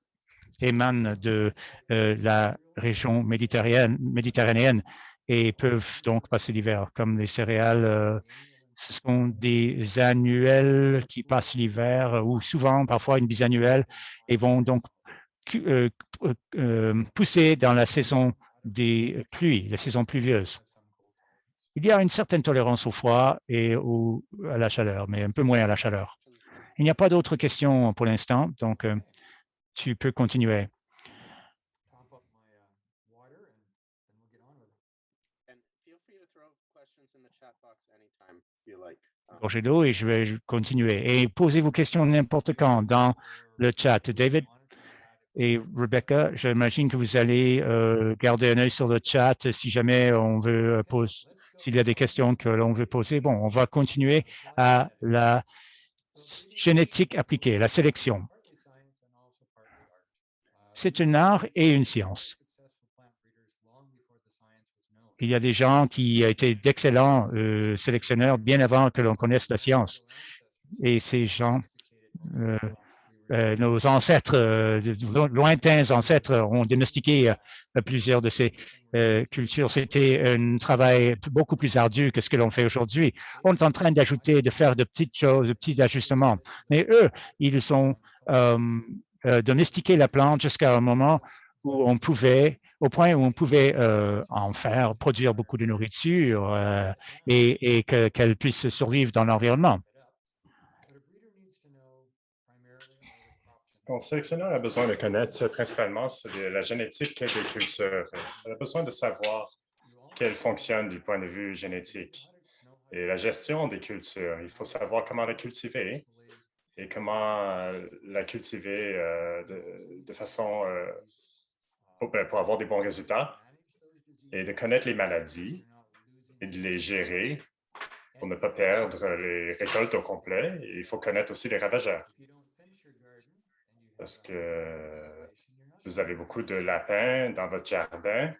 émanent de la région méditerranéenne et peuvent donc passer l'hiver, comme les céréales. Ce sont des annuels qui passent l'hiver ou souvent, parfois, une bisannuelle et vont donc pousser dans la saison des pluies, la saison pluvieuse. Il y a une certaine tolérance au froid et à la chaleur, mais un peu moins à la chaleur. Il n'y a pas d'autres questions pour l'instant, donc tu peux continuer. Gorgée d'eau et je vais continuer. Et posez vos questions n'importe quand dans le chat. David et Rebecca, j'imagine que vous allez garder un œil sur le chat si jamais on veut poser, s'il y a des questions que l'on veut poser. Bon, on va continuer à la génétique appliquée, la sélection. C'est un art et une science. Il y a des gens qui ont été d'excellents sélectionneurs bien avant que l'on connaisse la science. Et ces gens, nos ancêtres, lointains ancêtres, ont domestiqué plusieurs de ces cultures. C'était un travail beaucoup plus ardu que ce que l'on fait aujourd'hui. On est en train d'ajouter, de faire de petites choses, de petits ajustements. Mais eux, ils ont domestiqué la plante jusqu'à un moment où on pouvait, au point où on pouvait en faire, produire beaucoup de nourriture et qu'elle puisse survivre dans l'environnement. Ce qu'un sélectionneur a besoin de connaître principalement, c'est la génétique des cultures. Il a besoin de savoir qu'elles fonctionnent du point de vue génétique. Et la gestion des cultures, il faut savoir comment les cultiver et comment la cultiver de façon pour avoir des bons résultats et de connaître les maladies et de les gérer pour ne pas perdre les récoltes au complet. Et il faut connaître aussi les ravageurs. Parce que vous avez beaucoup de lapins dans votre jardin,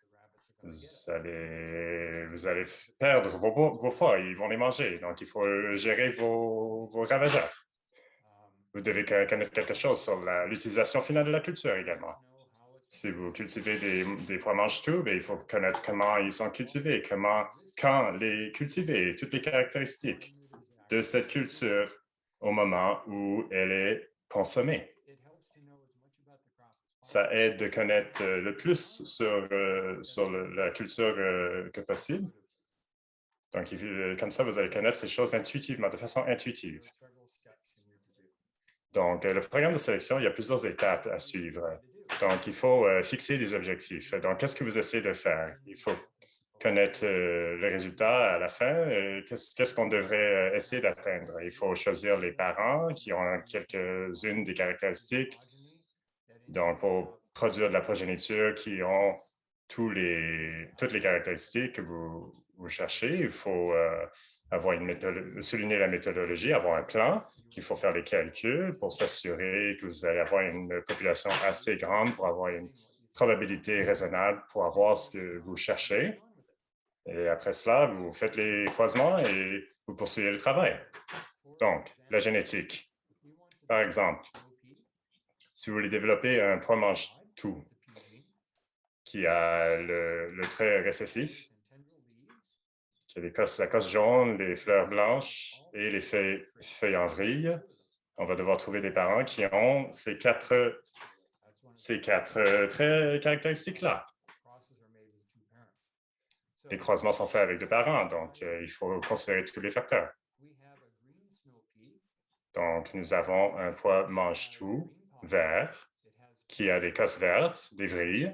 vous allez perdre vos pois, ils vont les manger. Donc, il faut gérer vos ravageurs. Vous devez connaître quelque chose sur l'utilisation finale de la culture également. Si vous cultivez des pois mange-tout, il faut connaître comment ils sont cultivés, quand les cultiver, toutes les caractéristiques de cette culture au moment où elle est consommée. Ça aide de connaître le plus sur la culture que possible. Donc, comme ça, vous allez connaître ces choses intuitivement, de façon intuitive. Donc, le programme de sélection, il y a plusieurs étapes à suivre. Donc, il faut fixer des objectifs. Donc, qu'est-ce que vous essayez de faire? Il faut connaître le résultat à la fin. Qu'est-ce qu'on devrait essayer d'atteindre? Il faut choisir les parents qui ont quelques-unes des caractéristiques. Donc, pour produire de la progéniture qui ont toutes les caractéristiques que vous cherchez, il faut souligner la méthodologie, avoir un plan. Il faut faire les calculs pour s'assurer que vous allez avoir une population assez grande pour avoir une probabilité raisonnable pour avoir ce que vous cherchez. Et après cela, vous faites les croisements et vous poursuivez le travail. Donc, la génétique. Par exemple, si vous voulez développer un pois mange-tout qui a le trait récessif, qui a la cosse jaune, les fleurs blanches et les feuilles en vrille, on va devoir trouver des parents qui ont ces quatre traits caractéristiques-là. Les croisements sont faits avec deux parents, donc il faut considérer tous les facteurs. Donc, nous avons un pois mange-tout vert qui a des cosses vertes, des vrilles.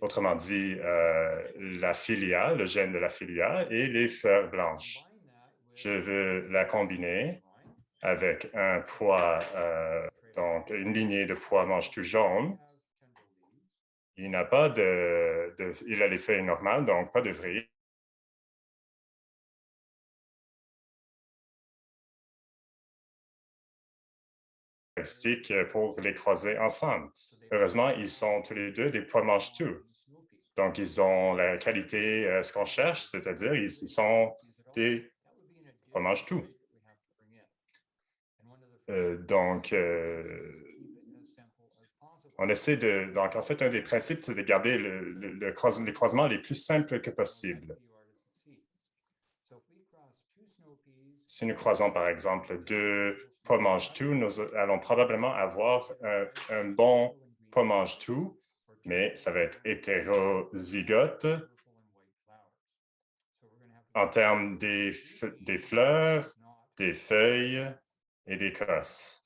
Autrement dit, la filia, le gène de la filia et les fleurs blanches. Je veux la combiner avec un pois, donc une lignée de pois mange-tout jaune. Il n'a pas il a les feuilles normales, donc pas de vrilles. Pour les croiser ensemble. Heureusement, ils sont tous les deux des pois mange-tout. Donc, ils ont la qualité, ce qu'on cherche, c'est-à-dire ils sont des pois mange-tout. On essaie donc, en fait, un des principes, c'est de garder les croisements les plus simples que possible. Si nous croisons, par exemple, deux pois mange-tout, nous allons probablement avoir un bon pois mange-tout, mais ça va être hétérozygote en termes des fleurs, des feuilles et des cosses.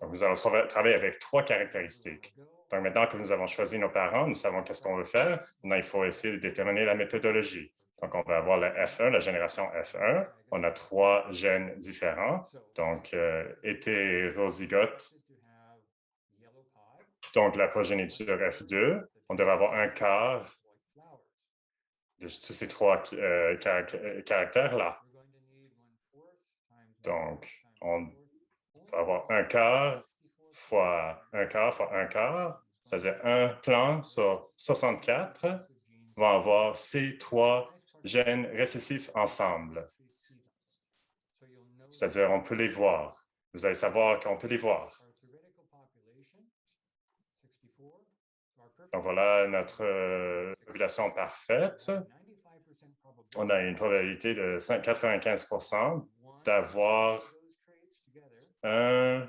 Donc, nous allons travailler avec trois caractéristiques. Donc, maintenant que nous avons choisi nos parents, nous savons qu'est-ce qu'on veut faire. Maintenant, il faut essayer de déterminer la méthodologie. Donc, on va avoir la F1, la génération F1. On a trois gènes différents. Donc, hétérozygote. Donc, la progéniture F2, on devrait avoir un quart de tous ces trois caractères-là. Donc, on va avoir un quart fois un quart fois un quart, c'est-à-dire un plan sur 64 va avoir ces trois gènes récessifs ensemble. C'est-à-dire, on peut les voir. Vous allez savoir qu'on peut les voir. Donc, voilà notre population parfaite. On a une probabilité de 95% d'avoir un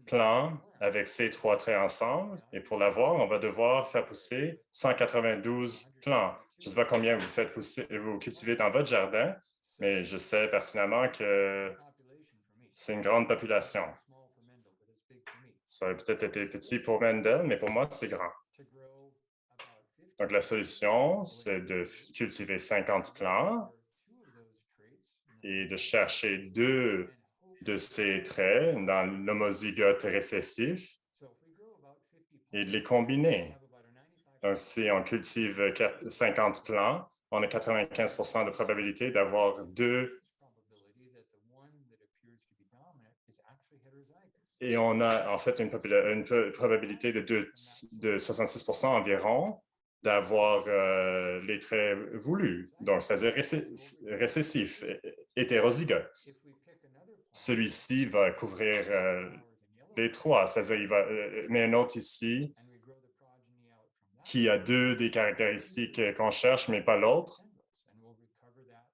plan avec ces trois traits ensemble. Et pour l'avoir, on va devoir faire pousser 192 plants. Je ne sais pas combien vous cultivez dans votre jardin, mais je sais pertinemment que c'est une grande population. Ça aurait peut-être été petit pour Mendel, mais pour moi, c'est grand. Donc, la solution, c'est de cultiver 50 plants est de chercher 2 de ces traits dans l'homozygote récessif et de les combiner. Donc, si on cultive 50 plants, on a 95% de probabilité d'avoir 2. Et on a en fait une probabilité de 66% environ d'avoir les traits voulus, donc c'est-à-dire récessif, hétérozygote. Celui-ci va couvrir les 3, c'est-à-dire il va mais un autre ici qui a 2 des caractéristiques qu'on cherche, mais pas l'autre.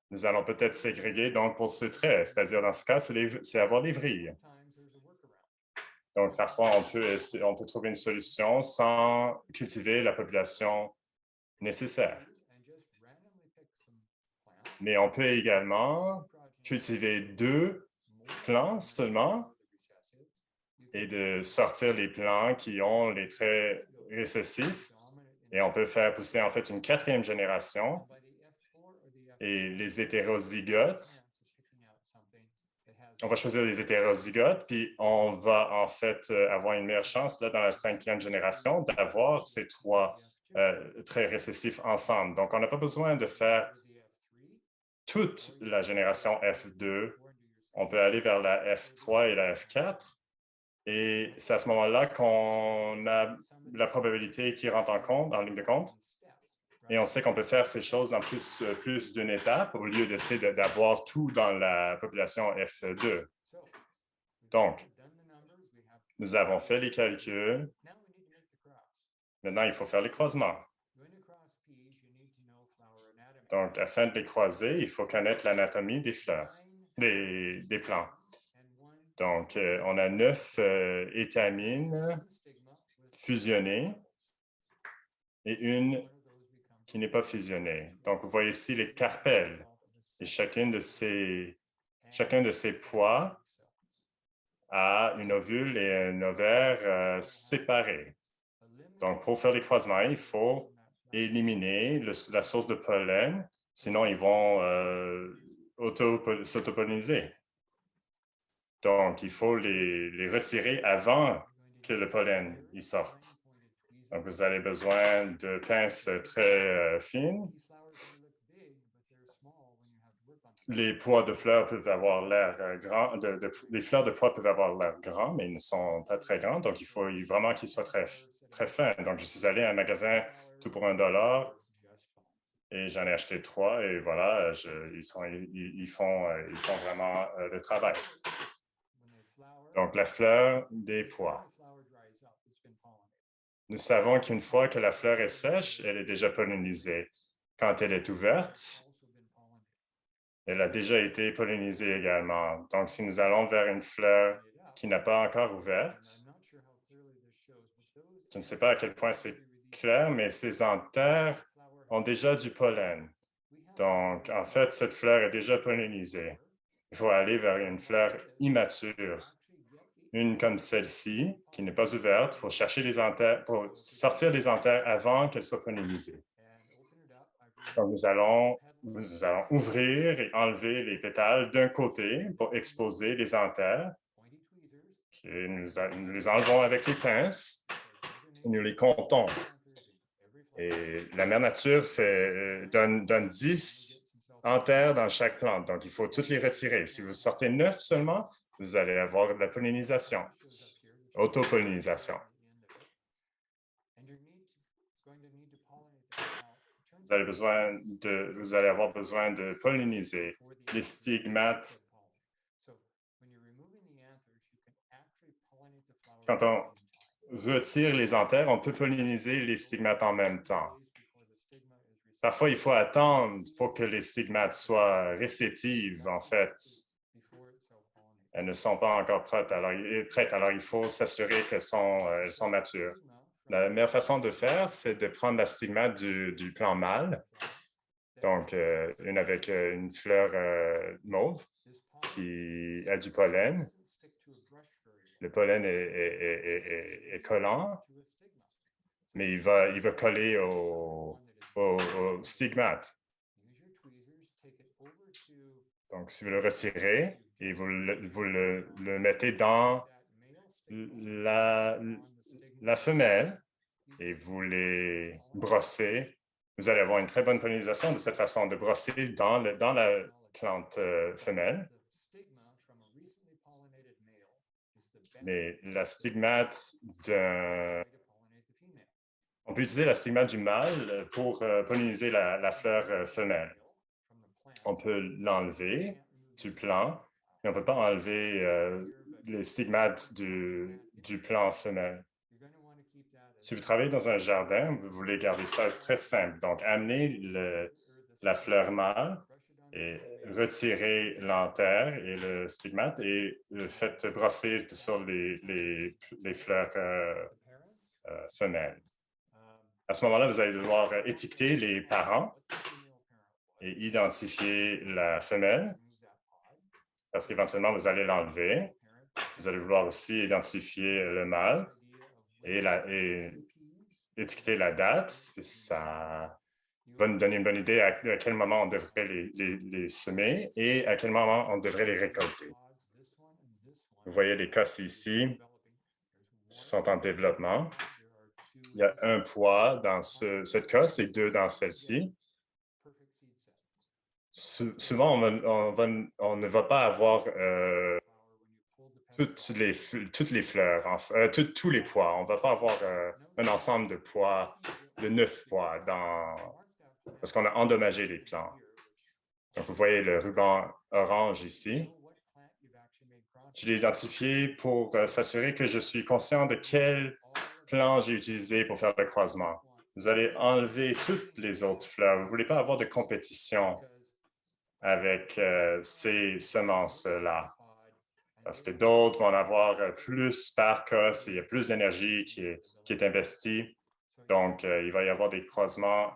Nous allons peut-être ségréguer donc pour ce trait, c'est-à-dire dans ce cas, c'est avoir les vrilles. Donc, parfois, on peut trouver une solution sans cultiver la population nécessaire. Mais on peut également cultiver 2 plants seulement et de sortir les plants qui ont les traits récessifs. Et on peut faire pousser en fait une 4e génération. Et les hétérozygotes, on va choisir les hétérozygotes, puis on va en fait avoir une meilleure chance là, dans la 5e génération d'avoir ces 3 traits récessifs ensemble. Donc, on n'a pas besoin de faire toute la génération F2. On peut aller vers la F3 et la F4. Et c'est à ce moment-là qu'on a la probabilité qui rentre en ligne de compte. Et on sait qu'on peut faire ces choses dans plus d'une étape au lieu d'essayer d'avoir tout dans la population F2. Donc, nous avons fait les calculs. Maintenant, il faut faire les croisements. Donc, afin de les croiser, il faut connaître l'anatomie des fleurs, des plants. Donc, on a 9 étamines fusionnées et une qui n'est pas fusionnée. Donc, vous voyez ici les carpelles. Et chacun de ces pois a une ovule et un ovaire séparés. Donc, pour faire les croisements, il faut éliminer la source de pollen, sinon ils vont s'autopolliniser. Donc, il faut les retirer avant que le pollen y sorte. Donc, vous avez besoin de pinces très fines. Les pois de fleurs peuvent avoir l'air grand, les fleurs de pois peuvent avoir l'air grands, mais ils ne sont pas très grands, donc il faut vraiment qu'ils soient très, très fins. Donc, je suis allé à un magasin tout pour $1 et j'en ai acheté 3 et voilà, ils font vraiment le travail. Donc, la fleur des pois. Nous savons qu'une fois que la fleur est sèche, elle est déjà pollinisée. Quand elle est ouverte, elle a déjà été pollinisée également. Donc, si nous allons vers une fleur qui n'a pas encore ouverte, je ne sais pas à quel point c'est clair, mais ces anthères ont déjà du pollen. Donc, en fait, cette fleur est déjà pollinisée. Il faut aller vers une fleur immature, une comme celle-ci, qui n'est pas ouverte, pour chercher les anthères, pour sortir les anthères avant qu'elles soient pollinisées. Donc, nous allons ouvrir et enlever les pétales d'un côté pour exposer les anthères. Et nous les enlevons avec les pinces et nous les comptons. Et la mère nature donne 10 anthères dans chaque plante. Donc, il faut toutes les retirer. Si vous sortez 9 seulement, vous allez avoir de la pollinisation, autopollinisation. Vous allez avoir besoin de polliniser les stigmates. Quand on retire les anthères, on peut polliniser les stigmates en même temps. Parfois, il faut attendre pour que les stigmates soient réceptives, en fait. Elles ne sont pas encore prêtes, alors il faut s'assurer qu'elles sont matures. La meilleure façon de faire, c'est de prendre la stigmate du plant mâle, donc une avec une fleur mauve qui a du pollen. Le pollen est collant, mais il va coller au stigmate. Donc, si vous le retirez et vous le mettez dans la femelle et vous les brossez, vous allez avoir une très bonne pollinisation de cette façon, de brosser dans la plante femelle. Mais la stigmate on peut utiliser la stigmate du mâle pour polliniser la fleur femelle. On peut l'enlever du plant, mais on ne peut pas enlever les stigmates du plant femelle. Si vous travaillez dans un jardin, vous voulez garder ça très simple. Donc, amenez la fleur mâle et retirez l'antère et le stigmate et faites brosser sur les fleurs femelles. À ce moment-là, vous allez devoir étiqueter les parents et identifier la femelle, parce qu'éventuellement, vous allez l'enlever. Vous allez vouloir aussi identifier le mâle et étiqueter la date. Ça va nous donner une bonne idée à quel moment on devrait les semer et à quel moment on devrait les récolter. Vous voyez les cosses ici sont en développement. Il y a un poids dans cette cosse et 2 dans celle-ci. Souvent, on ne va pas avoir toutes les fleurs, tous les pois. On ne va pas avoir un ensemble de pois, de 9 pois, parce qu'on a endommagé les plants. Donc, vous voyez le ruban orange ici. Je l'ai identifié pour s'assurer que je suis conscient de quel plant j'ai utilisé pour faire le croisement. Vous allez enlever toutes les autres fleurs. Vous ne voulez pas avoir de compétition avec ces semences-là, parce que d'autres vont en avoir plus par cosse et il y a plus d'énergie qui est investie. Donc, il va y avoir des croisements.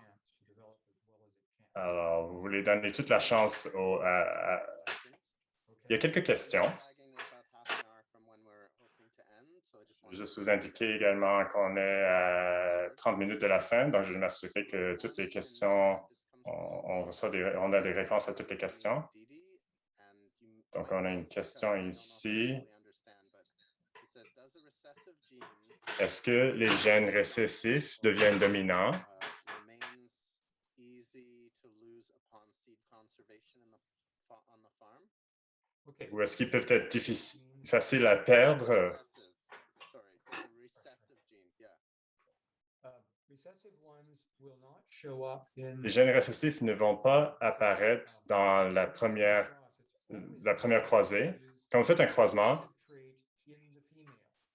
Alors, vous voulez donner toute la chance Il y a quelques questions. Je vais juste vous indiquer également qu'on est à 30 minutes de la fin, donc je vais m'assurer que toutes les questions, on a des réponses à toutes les questions. Donc, on a une question ici. Est-ce que les gènes récessifs deviennent dominants? Ou est-ce qu'ils peuvent être faciles à perdre? Les gènes récessifs ne vont pas apparaître dans la première croisée. Quand vous faites un croisement,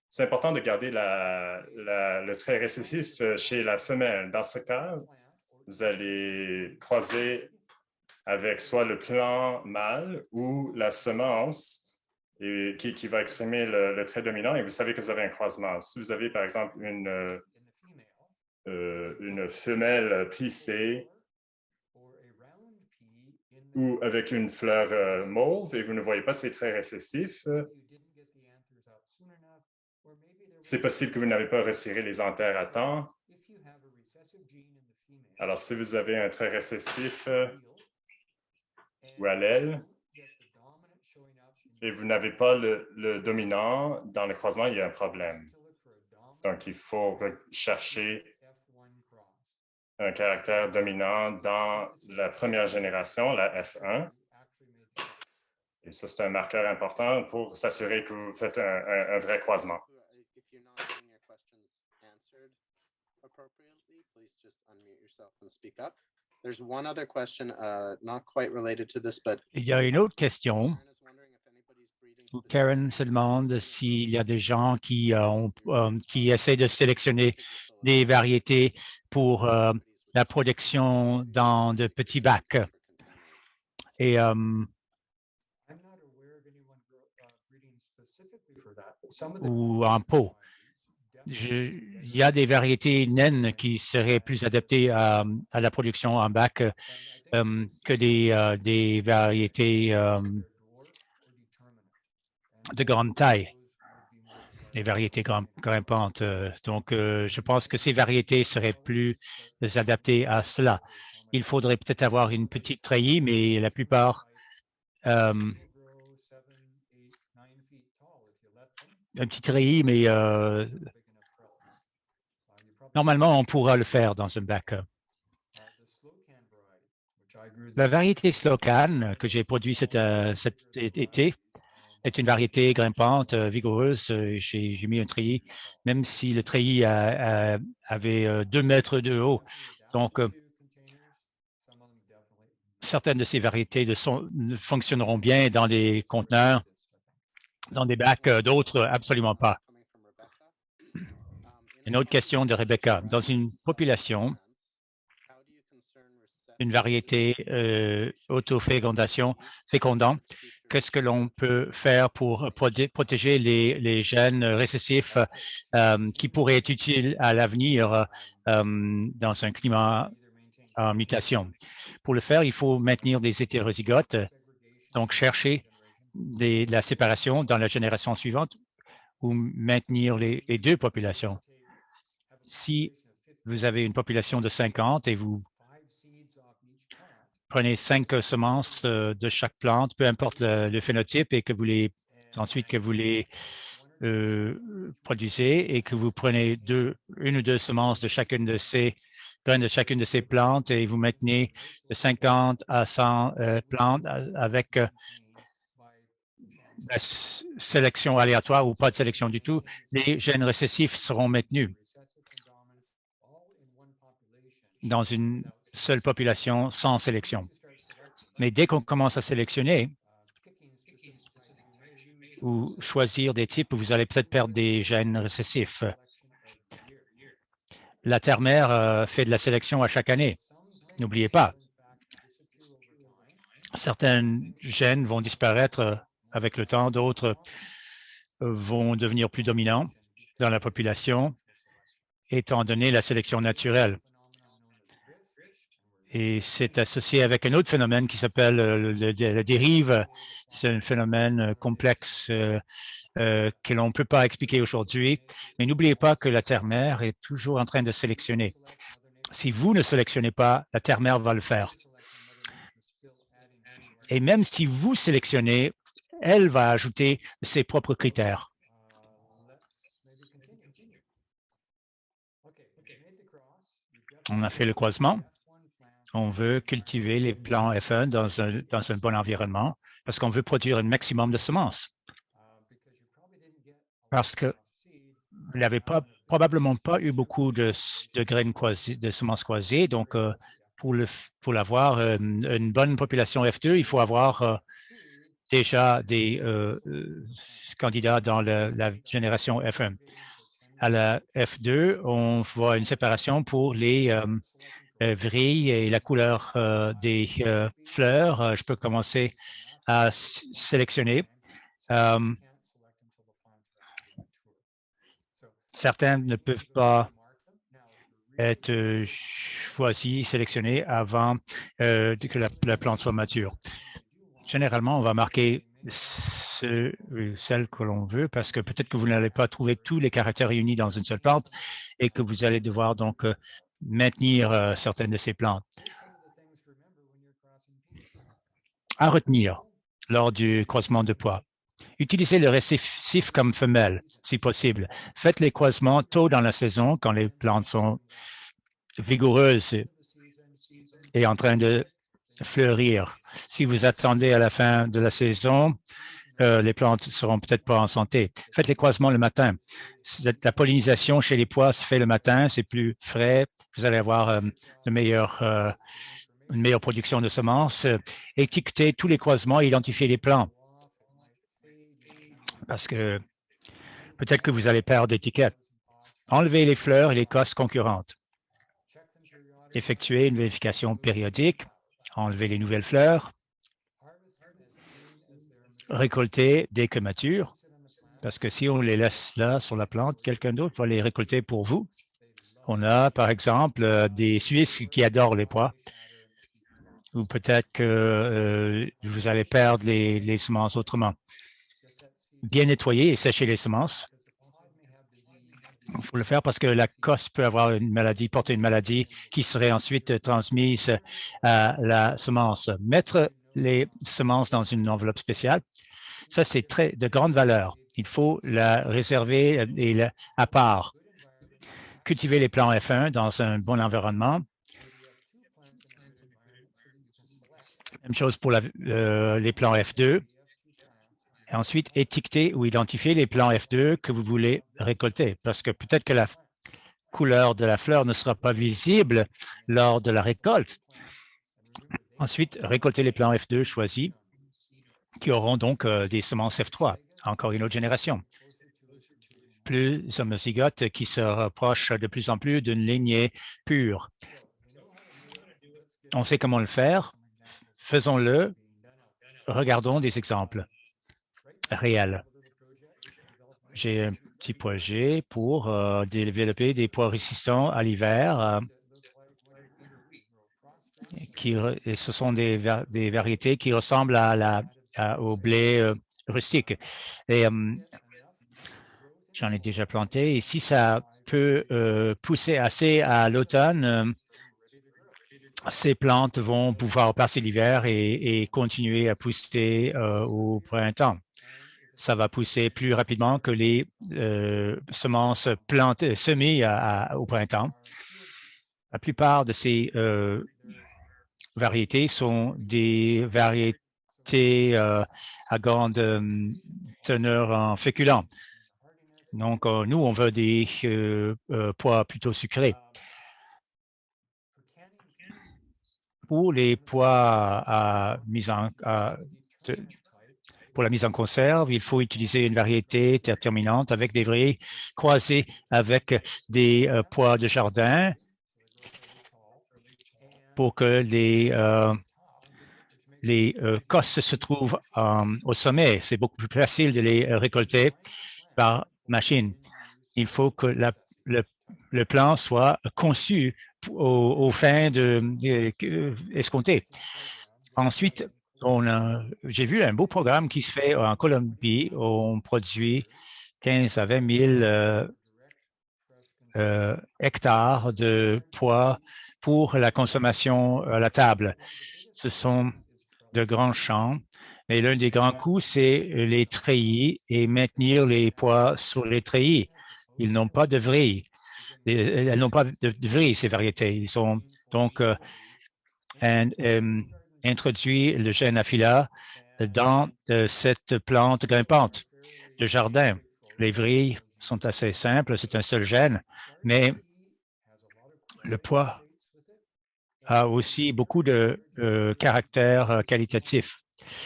c'est important de garder le trait récessif chez la femelle. Dans ce cas, vous allez croiser avec soit le plant mâle ou la semence qui va exprimer le trait dominant et vous savez que vous avez un croisement. Si vous avez, par exemple, une femelle plissée ou avec une fleur mauve et vous ne voyez pas ces traits récessifs, c'est possible que vous n'avez pas retiré les antères à temps. Alors, si vous avez un trait récessif ou allèle et vous n'avez pas le dominant dans le croisement, il y a un problème. Donc, il faut chercher un caractère dominant dans la première génération, la F1. Et ça, c'est un marqueur important pour s'assurer que vous faites un vrai croisement. Il y a une autre question. Karen se demande s'il y a des gens qui essaient de sélectionner des variétés pour la production dans de petits bacs. Et ou en pot. Il y a des variétés naines qui seraient plus adaptées à la production en bac que des variétés de grande taille, des variétés grimpantes. Donc, je pense que ces variétés seraient plus adaptées à cela. Il faudrait peut-être avoir une petite treillis, mais la plupart un petit treillis, mais normalement, on pourra le faire dans un bac. La variété Slocan que j'ai produite cet été est une variété grimpante, vigoureuse. J'ai mis un treillis, même si le treillis avait 2 mètres de haut. Donc, certaines de ces variétés fonctionneront bien dans des conteneurs, dans des bacs, d'autres absolument pas. Une autre question de Rebecca. Dans une population, une variété autofécondant, qu'est-ce que l'on peut faire pour protéger les gènes récessifs qui pourraient être utiles à l'avenir dans un climat en mutation? Pour le faire, il faut maintenir des hétérozygotes, donc chercher la séparation dans la génération suivante ou maintenir les 2 populations. Si vous avez une population de 50 et vous prenez 5 semences de chaque plante, peu importe le phénotype, et que vous les produisez et que vous prenez 1 ou 2 semences de chacune de ces graines de chacune de ces plantes et vous maintenez de 50 à 100 plantes avec la sélection aléatoire ou pas de sélection du tout, les gènes récessifs seront maintenus dans une seule population sans sélection. Mais dès qu'on commence à sélectionner ou choisir des types, vous allez peut-être perdre des gènes récessifs. La terre-mère fait de la sélection à chaque année. N'oubliez pas, certains gènes vont disparaître avec le temps, d'autres vont devenir plus dominants dans la population, étant donné la sélection naturelle. Et c'est associé avec un autre phénomène qui s'appelle la dérive. C'est un phénomène complexe que l'on ne peut pas expliquer aujourd'hui. Mais n'oubliez pas que la terre-mère est toujours en train de sélectionner. Si vous ne sélectionnez pas, la terre-mère va le faire. Et même si vous sélectionnez, elle va ajouter ses propres critères. On a fait le croisement. On veut cultiver les plants F1 dans un bon environnement parce qu'on veut produire un maximum de semences. Parce que vous n'avez probablement pas eu beaucoup de graines croisées, de semences croisées. Donc, pour avoir une bonne population F2, il faut avoir déjà des candidats dans la génération F1. À la F2, on voit une séparation pour les vrilles et la couleur des fleurs. Je peux commencer à sélectionner. Certains ne peuvent pas être choisis, sélectionnés avant que la plante soit mature. Généralement, on va marquer celle que l'on veut parce que peut-être que vous n'allez pas trouver tous les caractères réunis dans une seule plante et que vous allez devoir donc maintenir certaines de ces plantes. À retenir lors du croisement de poids. Utilisez le récessif comme femelle, si possible. Faites les croisements tôt dans la saison, quand les plantes sont vigoureuses et en train de fleurir. Si vous attendez à la fin de la saison, les plantes ne seront peut-être pas en santé. Faites les croisements le matin. La pollinisation chez les pois se fait le matin, c'est plus frais. Vous allez avoir une meilleure production de semences. Étiquetez tous les croisements et identifiez les plants. Parce que peut-être que vous allez perdre d'étiquettes. Enlevez les fleurs et les cosses concurrentes. Effectuez une vérification périodique. Enlevez les nouvelles fleurs. Récoltez dès que matures. Parce que si on les laisse là sur la plante, quelqu'un d'autre va les récolter pour vous. On a, par exemple, des Suisses qui adorent les pois. Ou peut-être que vous allez perdre les semences autrement. Bien nettoyer et sécher les semences. Il faut le faire parce que la cosse peut avoir une maladie, porter une maladie qui serait ensuite transmise à la semence. Mettre les semences dans une enveloppe spéciale. Ça, c'est de grande valeur. Il faut la réserver à part. Cultiver les plants F1 dans un bon environnement. Même chose pour les plants F2. Et ensuite, étiqueter ou identifier les plants F2 que vous voulez récolter, parce que peut-être que la couleur de la fleur ne sera pas visible lors de la récolte. Ensuite, récolter les plants F2 choisis qui auront donc des semences F3, encore une autre génération. Plus homozygote qui se rapproche de plus en plus d'une lignée pure. On sait comment le faire. Faisons-le. Regardons des exemples réels. J'ai un petit projet pour développer des pois résistants à l'hiver. Ce sont des variétés qui ressemblent au blé rustique. Et j'en ai déjà planté. Et si ça peut pousser assez à l'automne, ces plantes vont pouvoir passer l'hiver et continuer à pousser au printemps. Ça va pousser plus rapidement que les semences semées au printemps. La plupart de ces variétés sont des variétés à grande teneur en féculents. Donc, nous, on veut des pois plutôt sucrés. Pour les pois pour la mise en conserve, il faut utiliser une variété déterminante avec des vrilles croisées avec des pois de jardin pour que les cosses se trouvent au sommet. C'est beaucoup plus facile de les récolter par machine. Il faut que le plan soit conçu aux fins escomptées. Ensuite, j'ai vu un beau programme qui se fait en Colombie où on produit 15 à 20 000 hectares de pois pour la consommation à la table. Ce sont de grands champs, mais l'un des grands coûts, c'est les treillis et maintenir les pois sur les treillis. Ils n'ont pas de vrilles. Elles n'ont pas de vrilles, ces variétés. Ils ont donc introduit le gène Aphylla dans cette plante grimpante de jardin. Les vrilles sont assez simples, c'est un seul gène, mais le pois a aussi beaucoup de caractère qualitatif.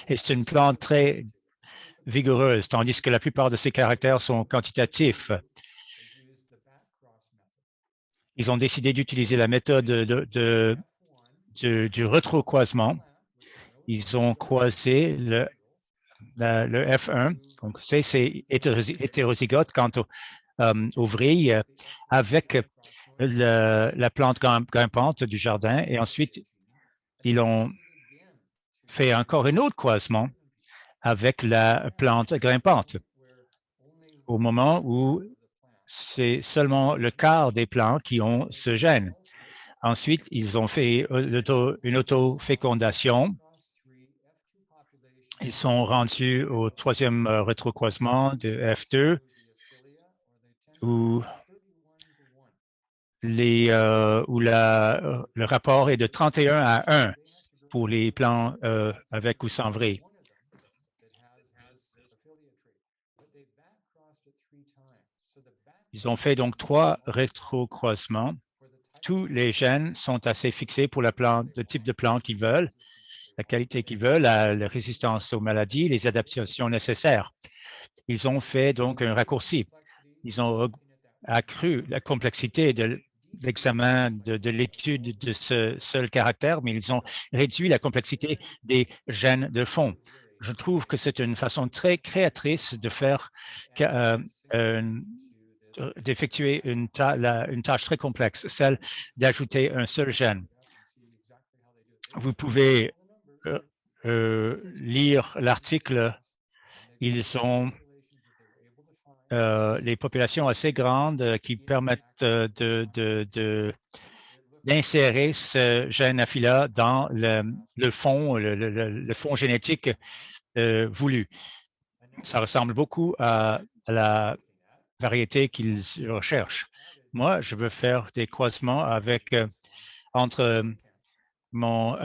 Et c'est une plante très vigoureuse, tandis que la plupart de ces caractères sont quantitatifs. Ils ont décidé d'utiliser la méthode du rétrocroisement. Ils ont croisé le F1, donc c'est hétérozygote quant aux vrilles, avec la plante grimpante du jardin. Et ensuite, ils ont fait encore un autre croisement avec la plante grimpante, au moment où c'est seulement le quart des plants qui ont ce gène. Ensuite, ils ont fait une autofécondation. Ils sont rendus au troisième rétrocroisement de F2, où le rapport est de 31 à 1 pour les plants avec ou sans vrille. Ils ont fait donc 3 rétrocroisements. Tous les gènes sont assez fixés pour le type de plante qu'ils veulent, la qualité qu'ils veulent, la résistance aux maladies, les adaptations nécessaires. Ils ont fait donc un raccourci. Ils ont accru la complexité de l'examen de l'étude de ce seul caractère, mais ils ont réduit la complexité des gènes de fond. Je trouve que c'est une façon très créatrice de faire d'effectuer une tâche très complexe, celle d'ajouter un seul gène. Vous pouvez lire l'article. Ils ont les populations assez grandes qui permettent de d'insérer ce gène AFI-là dans le fond, le fond génétique voulu. Ça ressemble beaucoup à la variété qu'ils recherchent. Moi, je veux faire des croisements avec entre mon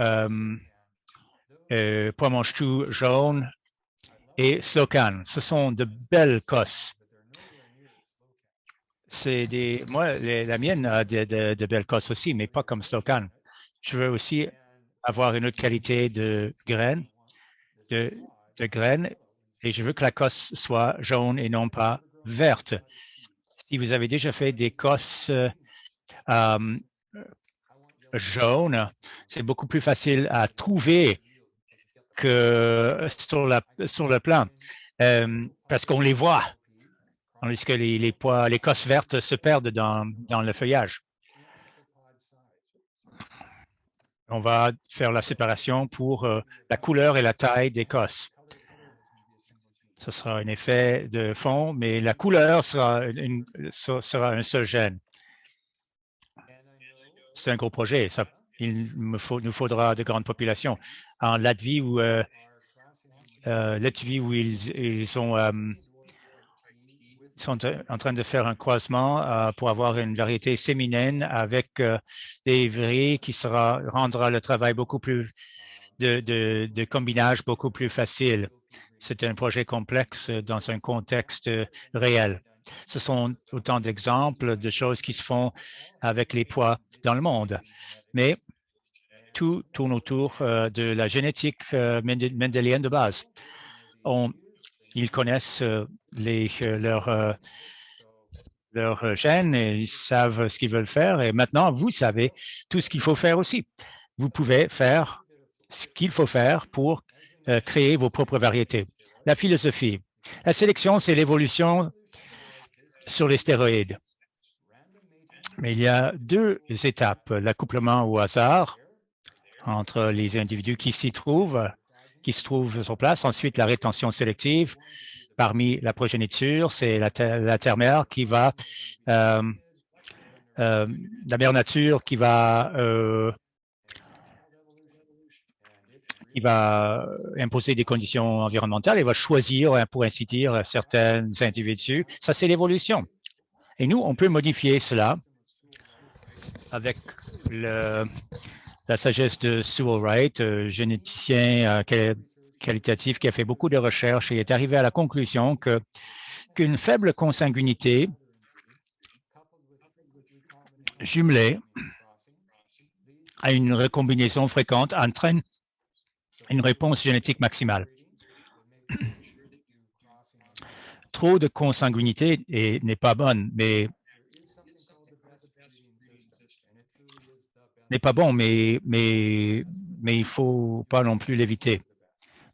pois mange-tout jaune et Slocan. Ce sont de belles cosses. La mienne a de belles cosses aussi, mais pas comme Slocan. Je veux aussi avoir une autre qualité de graines, de graines, et je veux que la cosse soit jaune et non pas verte. Si vous avez déjà fait des cosses jaunes, c'est beaucoup plus facile à trouver que sur le plan, parce qu'on les voit, tandis que les cosses vertes se perdent dans le feuillage. On va faire la séparation pour la couleur et la taille des cosses. Ce sera un effet de fond, mais la couleur sera un seul gène. C'est un gros projet. Nous faudra de grandes populations. En Latvie où ils sont en train de faire un croisement pour avoir une variété séminaine avec des vrais qui rendra le travail beaucoup plus de combinage beaucoup plus facile. C'est un projet complexe dans un contexte réel. Ce sont autant d'exemples de choses qui se font avec les pois dans le monde. Mais tout tourne autour de la génétique mendélienne de base. Ils connaissent leurs gènes et ils savent ce qu'ils veulent faire. Et maintenant, vous savez tout ce qu'il faut faire aussi. Vous pouvez faire ce qu'il faut faire pour créer vos propres variétés. La philosophie. La sélection, c'est l'évolution sur les stéroïdes. Mais il y a deux étapes. L'accouplement au hasard entre les individus qui se trouvent sur place. Ensuite, la rétention sélective parmi la progéniture, c'est la terre-mère qui va, la mère nature qui va imposer des conditions environnementales et va choisir, pour ainsi dire, certains individus. Ça, c'est l'évolution. Et nous, on peut modifier cela avec la sagesse de Sewell Wright, généticien qualitatif qui a fait beaucoup de recherches et est arrivé à la conclusion qu'une faible consanguinité jumelée à une recombinaison fréquente entraîne une réponse génétique maximale. Trop de consanguinité n'est pas bonne, mais n'est pas bon, mais il ne faut pas non plus l'éviter.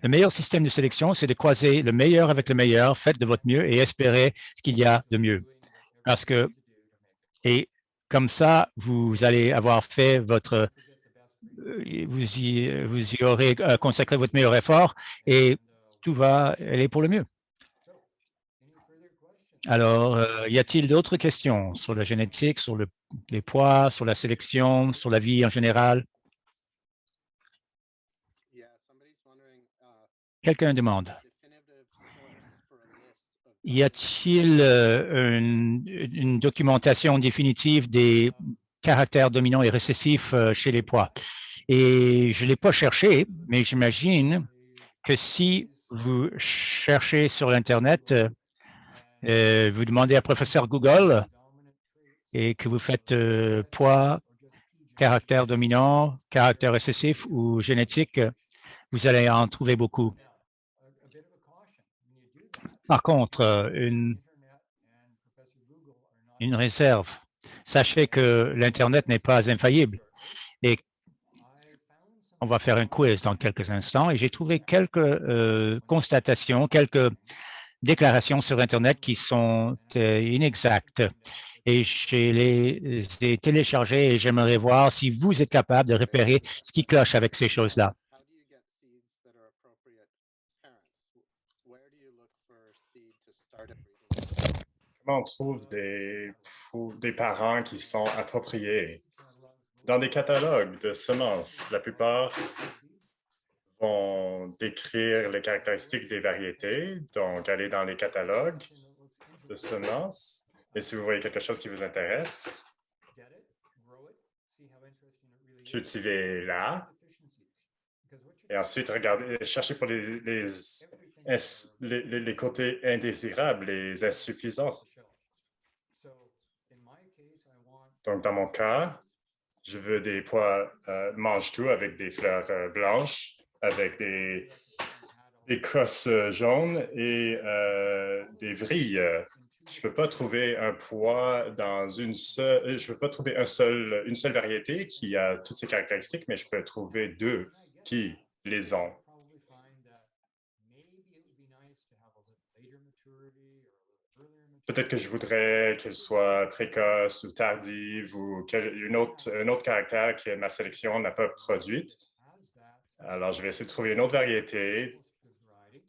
Le meilleur système de sélection, c'est de croiser le meilleur avec le meilleur, faites de votre mieux et espérez ce qu'il y a de mieux. Et comme ça, vous allez avoir fait vous y aurez consacré votre meilleur effort et tout va aller pour le mieux. Alors, y a-t-il d'autres questions sur la génétique, sur les pois, sur la sélection, sur la vie en général? Quelqu'un demande. Y a-t-il une documentation définitive des caractères dominants et récessifs chez les pois? Et je ne l'ai pas cherché, mais j'imagine que si vous cherchez sur l'Internet, vous demandez à professeur Google et que vous faites poids, caractère dominant, caractère récessif ou génétique, vous allez en trouver beaucoup. Par contre, une réserve. Sachez que l'Internet n'est pas infaillible. Et on va faire un quiz dans quelques instants et j'ai trouvé quelques constatations, quelques déclarations sur Internet qui sont inexactes. Et je les ai téléchargées et j'aimerais voir si vous êtes capable de repérer ce qui cloche avec ces choses-là. Comment on trouve des parents qui sont appropriés? Dans des catalogues de semences, la plupart vont décrire les caractéristiques des variétés, donc allez dans les catalogues de semences. Et si vous voyez quelque chose qui vous intéresse, cultivez-la. Et ensuite, regardez, cherchez pour les côtés indésirables, les insuffisances. Donc, dans mon cas, je veux des pois mange-tout avec des fleurs blanches, avec des crosses jaunes et des vrilles. Je ne peux pas trouver un pois dans une seule... Je ne peux pas trouver une seule variété qui a toutes ces caractéristiques, mais je peux trouver deux qui les ont. Peut-être que je voudrais qu'elle soit précoce ou tardive ou un autre caractère que ma sélection n'a pas produite. Alors, je vais essayer de trouver une autre variété,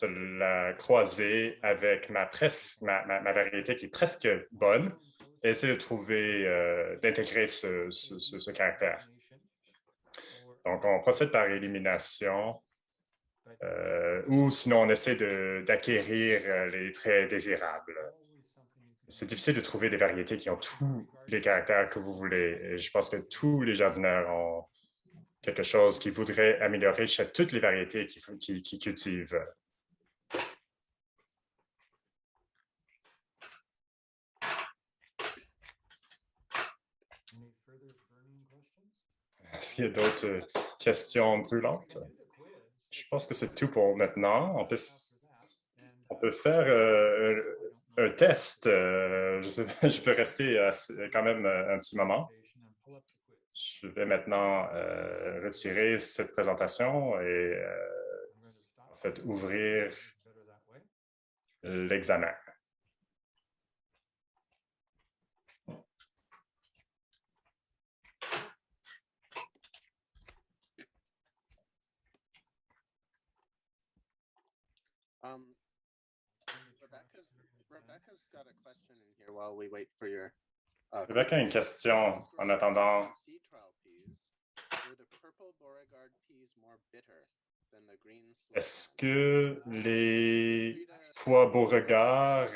de la croiser avec ma variété qui est presque bonne et essayer de trouver, d'intégrer ce caractère. Donc, on procède par élimination ou sinon on essaie d'acquérir les traits désirables. C'est difficile de trouver des variétés qui ont tous les caractères que vous voulez. Et je pense que tous les jardiniers ont quelque chose qu'ils voudraient améliorer chez toutes les variétés qu'ils cultivent. Est-ce qu'il y a d'autres questions brûlantes? Je pense que c'est tout pour maintenant. On peut faire un test. Je peux rester quand même un petit moment. Je vais maintenant retirer cette présentation et en fait ouvrir l'examen. Rebecca's got a question in here while we wait for your. Rebecca a une question en attendant. Est-ce que les pois Beauregard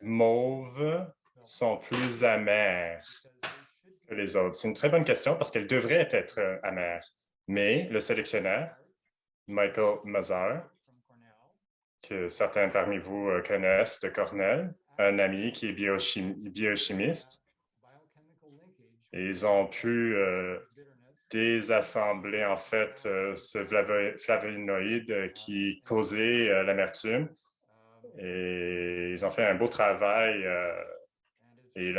mauves sont plus amers que les autres? C'est une très bonne question parce qu'elles devraient être amères. Mais le sélectionneur, Michael Mazar, que certains parmi vous connaissent de Cornell, un ami qui est biochimiste, et ils ont pu désassembler en fait ce flavonoïde qui causait l'amertume. Et ils ont fait un beau travail et il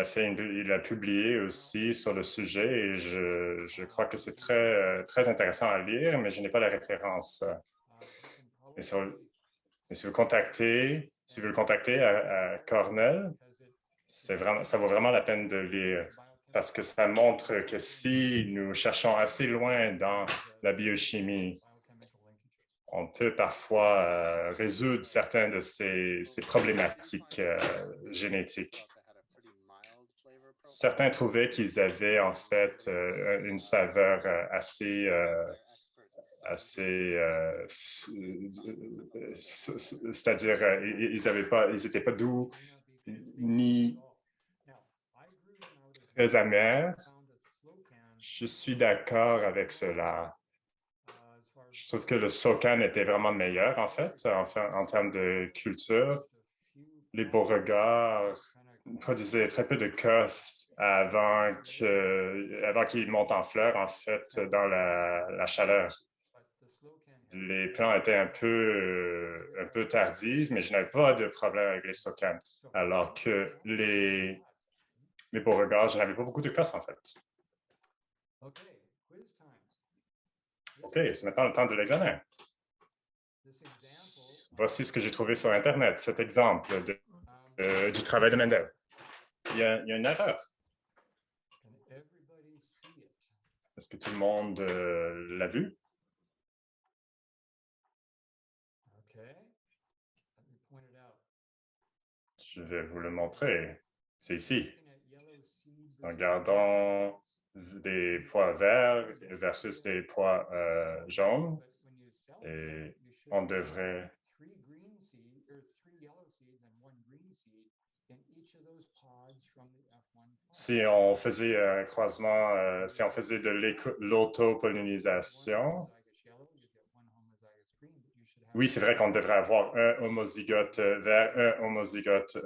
a publié aussi sur le sujet et je crois que c'est très intéressant à lire, mais je n'ai pas la référence. Et si vous le contactez à Cornell, ça vaut vraiment la peine de lire parce que ça montre que si nous cherchons assez loin dans la biochimie, on peut parfois résoudre certaines de ces problématiques génétiques. Certains trouvaient qu'ils avaient en fait une saveur assez c'est-à-dire ils n'étaient pas doux ni très amers. Je suis d'accord avec cela. Je trouve que le Socan était vraiment meilleur, en fait, en termes de culture. Les Beauregard produisaient très peu de cosses avant qu'ils montent en fleurs, en fait, dans la chaleur. Les plants étaient un peu tardifs, mais je n'avais pas de problème avec les Socan. Alors que les Beauregard, je n'avais pas beaucoup de cosses, en fait. OK, c'est maintenant le temps de l'examen. Voici ce que j'ai trouvé sur Internet, cet exemple du travail de Mendel. Il y a une erreur. Est-ce que tout le monde l'a vu? Je vais vous le montrer. C'est ici. Regardons des poids verts versus des poids jaunes. Et on devrait si on faisait un croisement, si on faisait de l'autopollinisation, oui, c'est vrai qu'on devrait avoir un homozygote vert, un homozygote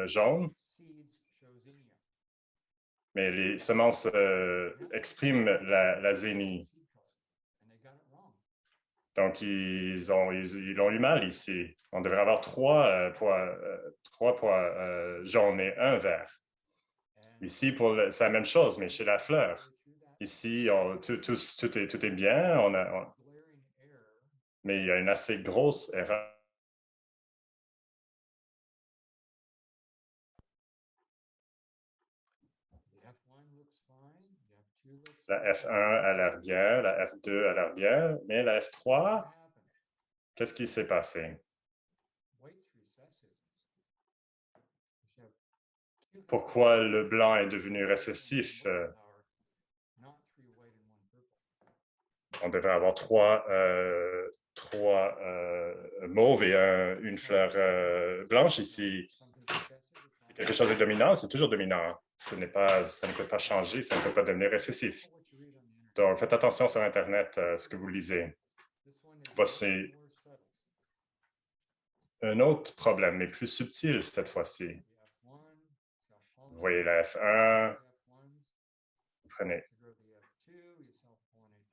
jaune, mais les semences expriment la zénie. Donc, ils l'ont eu mal ici. On devrait avoir trois poids jaunes et un vert. Ici, c'est la même chose, mais chez la fleur. Ici, tout est bien, mais il y a une assez grosse erreur. La F1 a l'air bien, la F2 a l'air bien, mais la F3, qu'est-ce qui s'est passé? Pourquoi le blanc est devenu récessif? On devrait avoir trois mauves et une fleur blanche ici. Quelque chose de dominant, c'est toujours dominant. Ça ne peut pas changer, ça ne peut pas devenir récessif. Donc, faites attention sur Internet à ce que vous lisez. Voici un autre problème, mais plus subtil cette fois-ci. Vous voyez la F1, vous prenez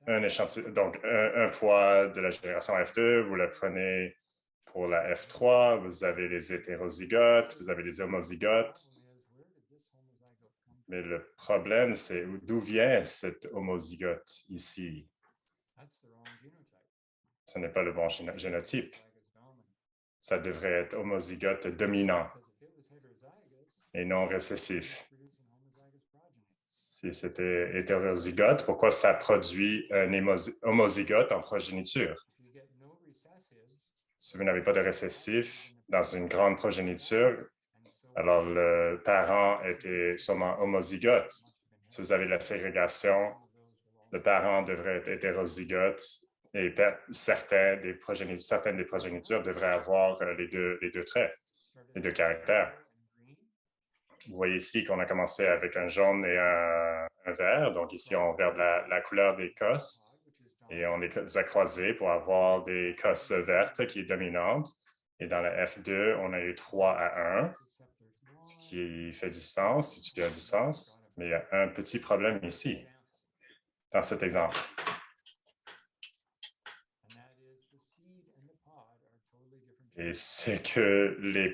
un échantillon, donc un poids de la génération F2, vous le prenez pour la F3, vous avez les hétérozygotes, vous avez les homozygotes. Mais le problème, c'est d'où vient cet homozygote ici? Ce n'est pas le bon génotype. Ça devrait être homozygote dominant et non récessif. Si c'était hétérozygote, pourquoi ça produit un homozygote en progéniture? Si vous n'avez pas de récessif dans une grande progéniture, alors le parent était sûrement homozygote. Si vous avez de la ségrégation, le parent devrait être hétérozygote et certaines des progénitures devraient avoir les deux traits, les deux caractères. Vous voyez ici qu'on a commencé avec un jaune et un vert. Donc ici, on regarde la couleur des cosses et on les a croisés pour avoir des cosses vertes qui est dominante. Et dans la F2, on a eu 3 à 1, ce qui fait du sens, ce qui a du sens. Mais il y a un petit problème ici, dans cet exemple. Et c'est que les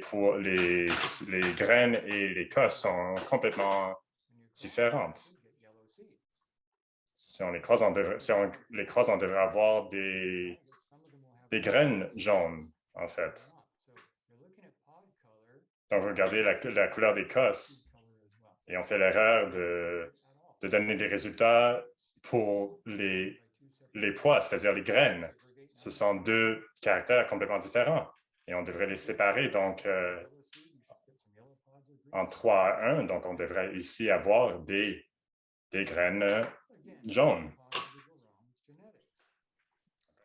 graines et les cosses sont complètement différentes. Si on les croise, on devrait avoir des graines jaunes, en fait. Donc, regardez la couleur des cosses et on fait l'erreur de donner des résultats pour les pois, c'est-à-dire les graines. Ce sont deux caractères complètement différents et on devrait les séparer, donc, en 3 à 1. Donc, on devrait ici avoir des graines jaunes.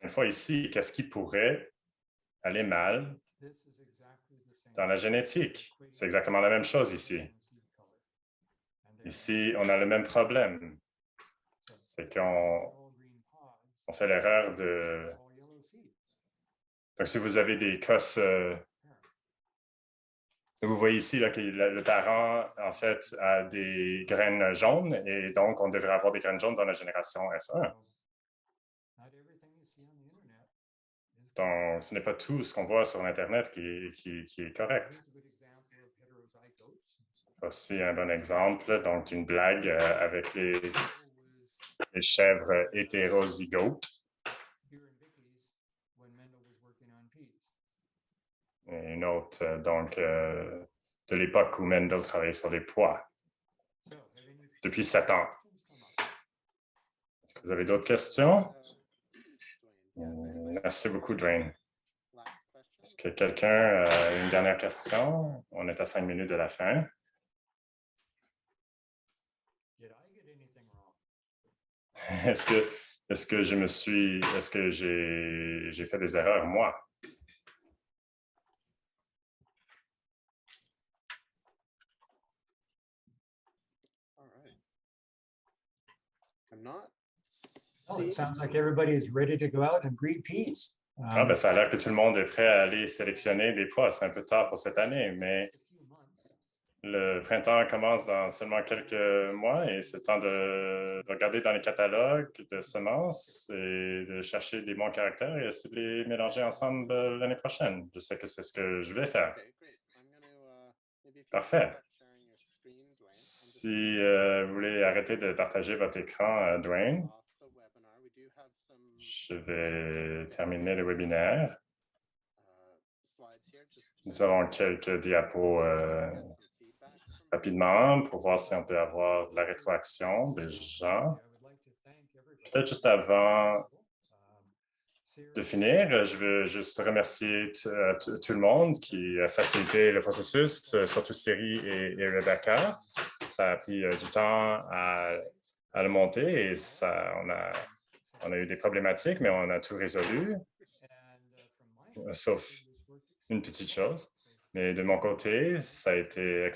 Une fois ici, qu'est-ce qui pourrait aller mal dans la génétique? C'est exactement la même chose ici. Ici, on a le même problème. C'est qu'on fait l'erreur de... Donc, si vous avez des cosses... Vous voyez ici là, que le parent, en fait, a des graines jaunes et donc on devrait avoir des graines jaunes dans la génération F1. Donc, ce n'est pas tout ce qu'on voit sur Internet qui est correct. Voici un bon exemple, donc d'une blague avec les chèvres hétérozygotes. Et une autre, donc, de l'époque où Mendel travaillait sur les pois, depuis 7 ans. Est-ce que vous avez d'autres questions? Merci beaucoup, Dwayne. Est-ce que quelqu'un a une dernière question? On est à 5 minutes de la fin. Est-ce que j'ai fait des erreurs, moi? All right. I'm not Oh, it seeing- sounds like everybody is ready to go out and breed peas. Ah, ben, ça a l'air que tout le monde est prêt à aller sélectionner des pois. C'est un peu tard pour cette année, mais le printemps commence dans seulement quelques mois et c'est temps de regarder dans les catalogues de semences et de chercher des bons caractères et essayer de les mélanger ensemble l'année prochaine. Je sais que c'est ce que je vais faire. Okay, great. I'm gonna, maybe if you Parfait. stop sharing your screen, Dwayne, I'm just Si gonna vous voulez arrêter de partager votre écran, Dwayne, off the webinar. We do have some je vais terminer le webinaire. slides here. Nous avons quelques diapos get some feedback from rapidement pour voir si on peut avoir de la rétroaction des gens. Peut-être juste avant de finir, je veux juste remercier tout le monde qui a facilité le processus, surtout Siri et Rebecca. Ça a pris du temps à le monter et on a eu des problématiques, mais on a tout résolu, sauf une petite chose. Mais de mon côté, ça a été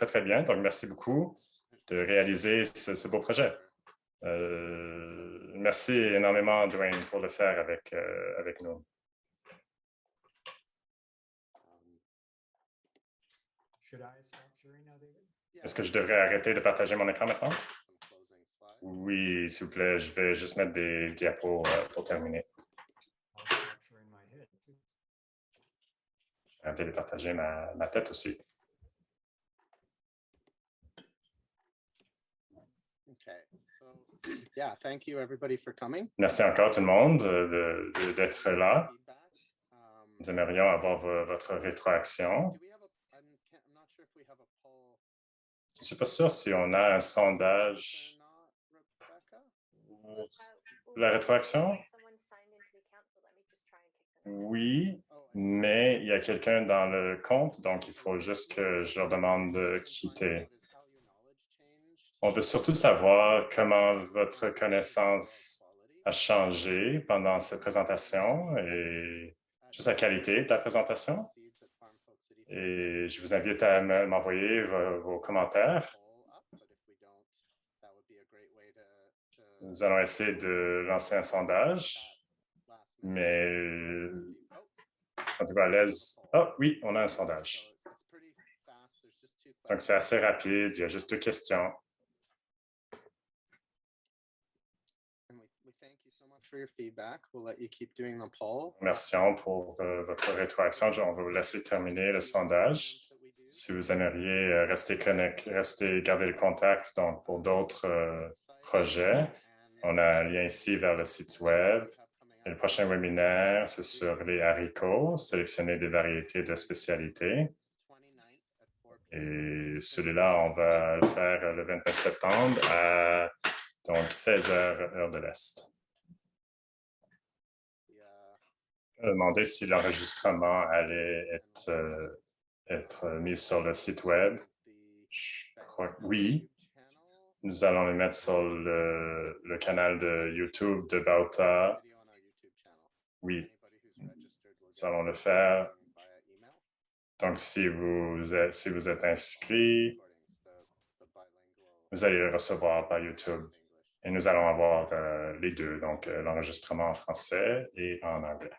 très bien. Donc, merci beaucoup de réaliser ce beau projet. Merci énormément, Dwayne, pour le faire avec nous. Est-ce que je devrais arrêter de partager mon écran maintenant? Oui, s'il vous plaît, je vais juste mettre des diapos pour terminer. Je vais arrêter de partager ma tête aussi. Okay, so yeah, thank you everybody for coming. Merci encore tout le monde d'être là. Feedback. Nous aimerions avoir votre rétroaction. Do we have I'm not sure if we have a poll Je ne suis pas sûr si on a un sondage or not, Rebecca. pour la rétroaction. Oui, mais il y a quelqu'un dans le compte, donc il faut juste que je leur demande de quitter. On veut surtout savoir comment votre connaissance a changé pendant cette présentation et juste la qualité de la présentation. Et je vous invite à m'envoyer vos commentaires. Nous allons essayer de lancer un sondage, mais sentez-vous à l'aise. Oh oui, on a un sondage. Donc, c'est assez rapide, il y a juste 2 questions. Merci pour votre rétroaction. On va vous laisser terminer le sondage. Si vous aimeriez rester garder le contact donc pour d'autres projets, on a un lien ici vers le site web. Et le prochain webinaire, c'est sur les haricots, sélectionner des variétés de spécialité. Et celui-là, on va le faire le 29 septembre à donc 16h, heure de l'Est. Demander si l'enregistrement allait être mis sur le site web. Je crois que oui. Nous allons le mettre sur le canal de YouTube de Bauta. Oui, nous allons le faire. Donc, si vous êtes inscrit, vous allez le recevoir par YouTube. Et nous allons avoir les deux, donc l'enregistrement en français et en anglais.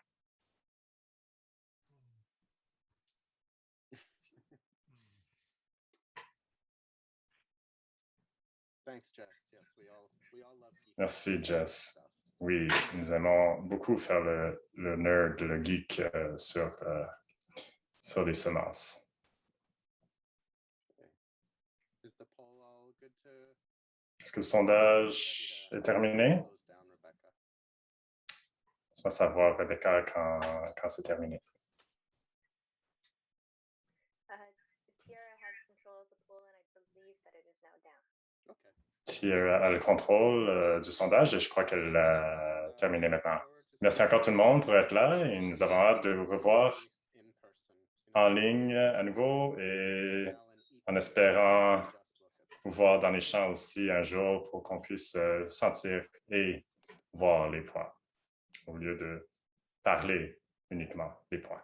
Merci, Jess. Oui, nous aimons beaucoup faire le nerd, le geek sur les semences. Est-ce que le sondage est terminé? On va savoir, Rebecca, quand c'est terminé. Tiara a le contrôle du sondage et je crois qu'elle l'a terminé maintenant. Merci encore tout le monde pour être là et nous avons hâte de vous revoir en ligne à nouveau et en espérant vous voir dans les champs aussi un jour pour qu'on puisse sentir et voir les points au lieu de parler uniquement des points.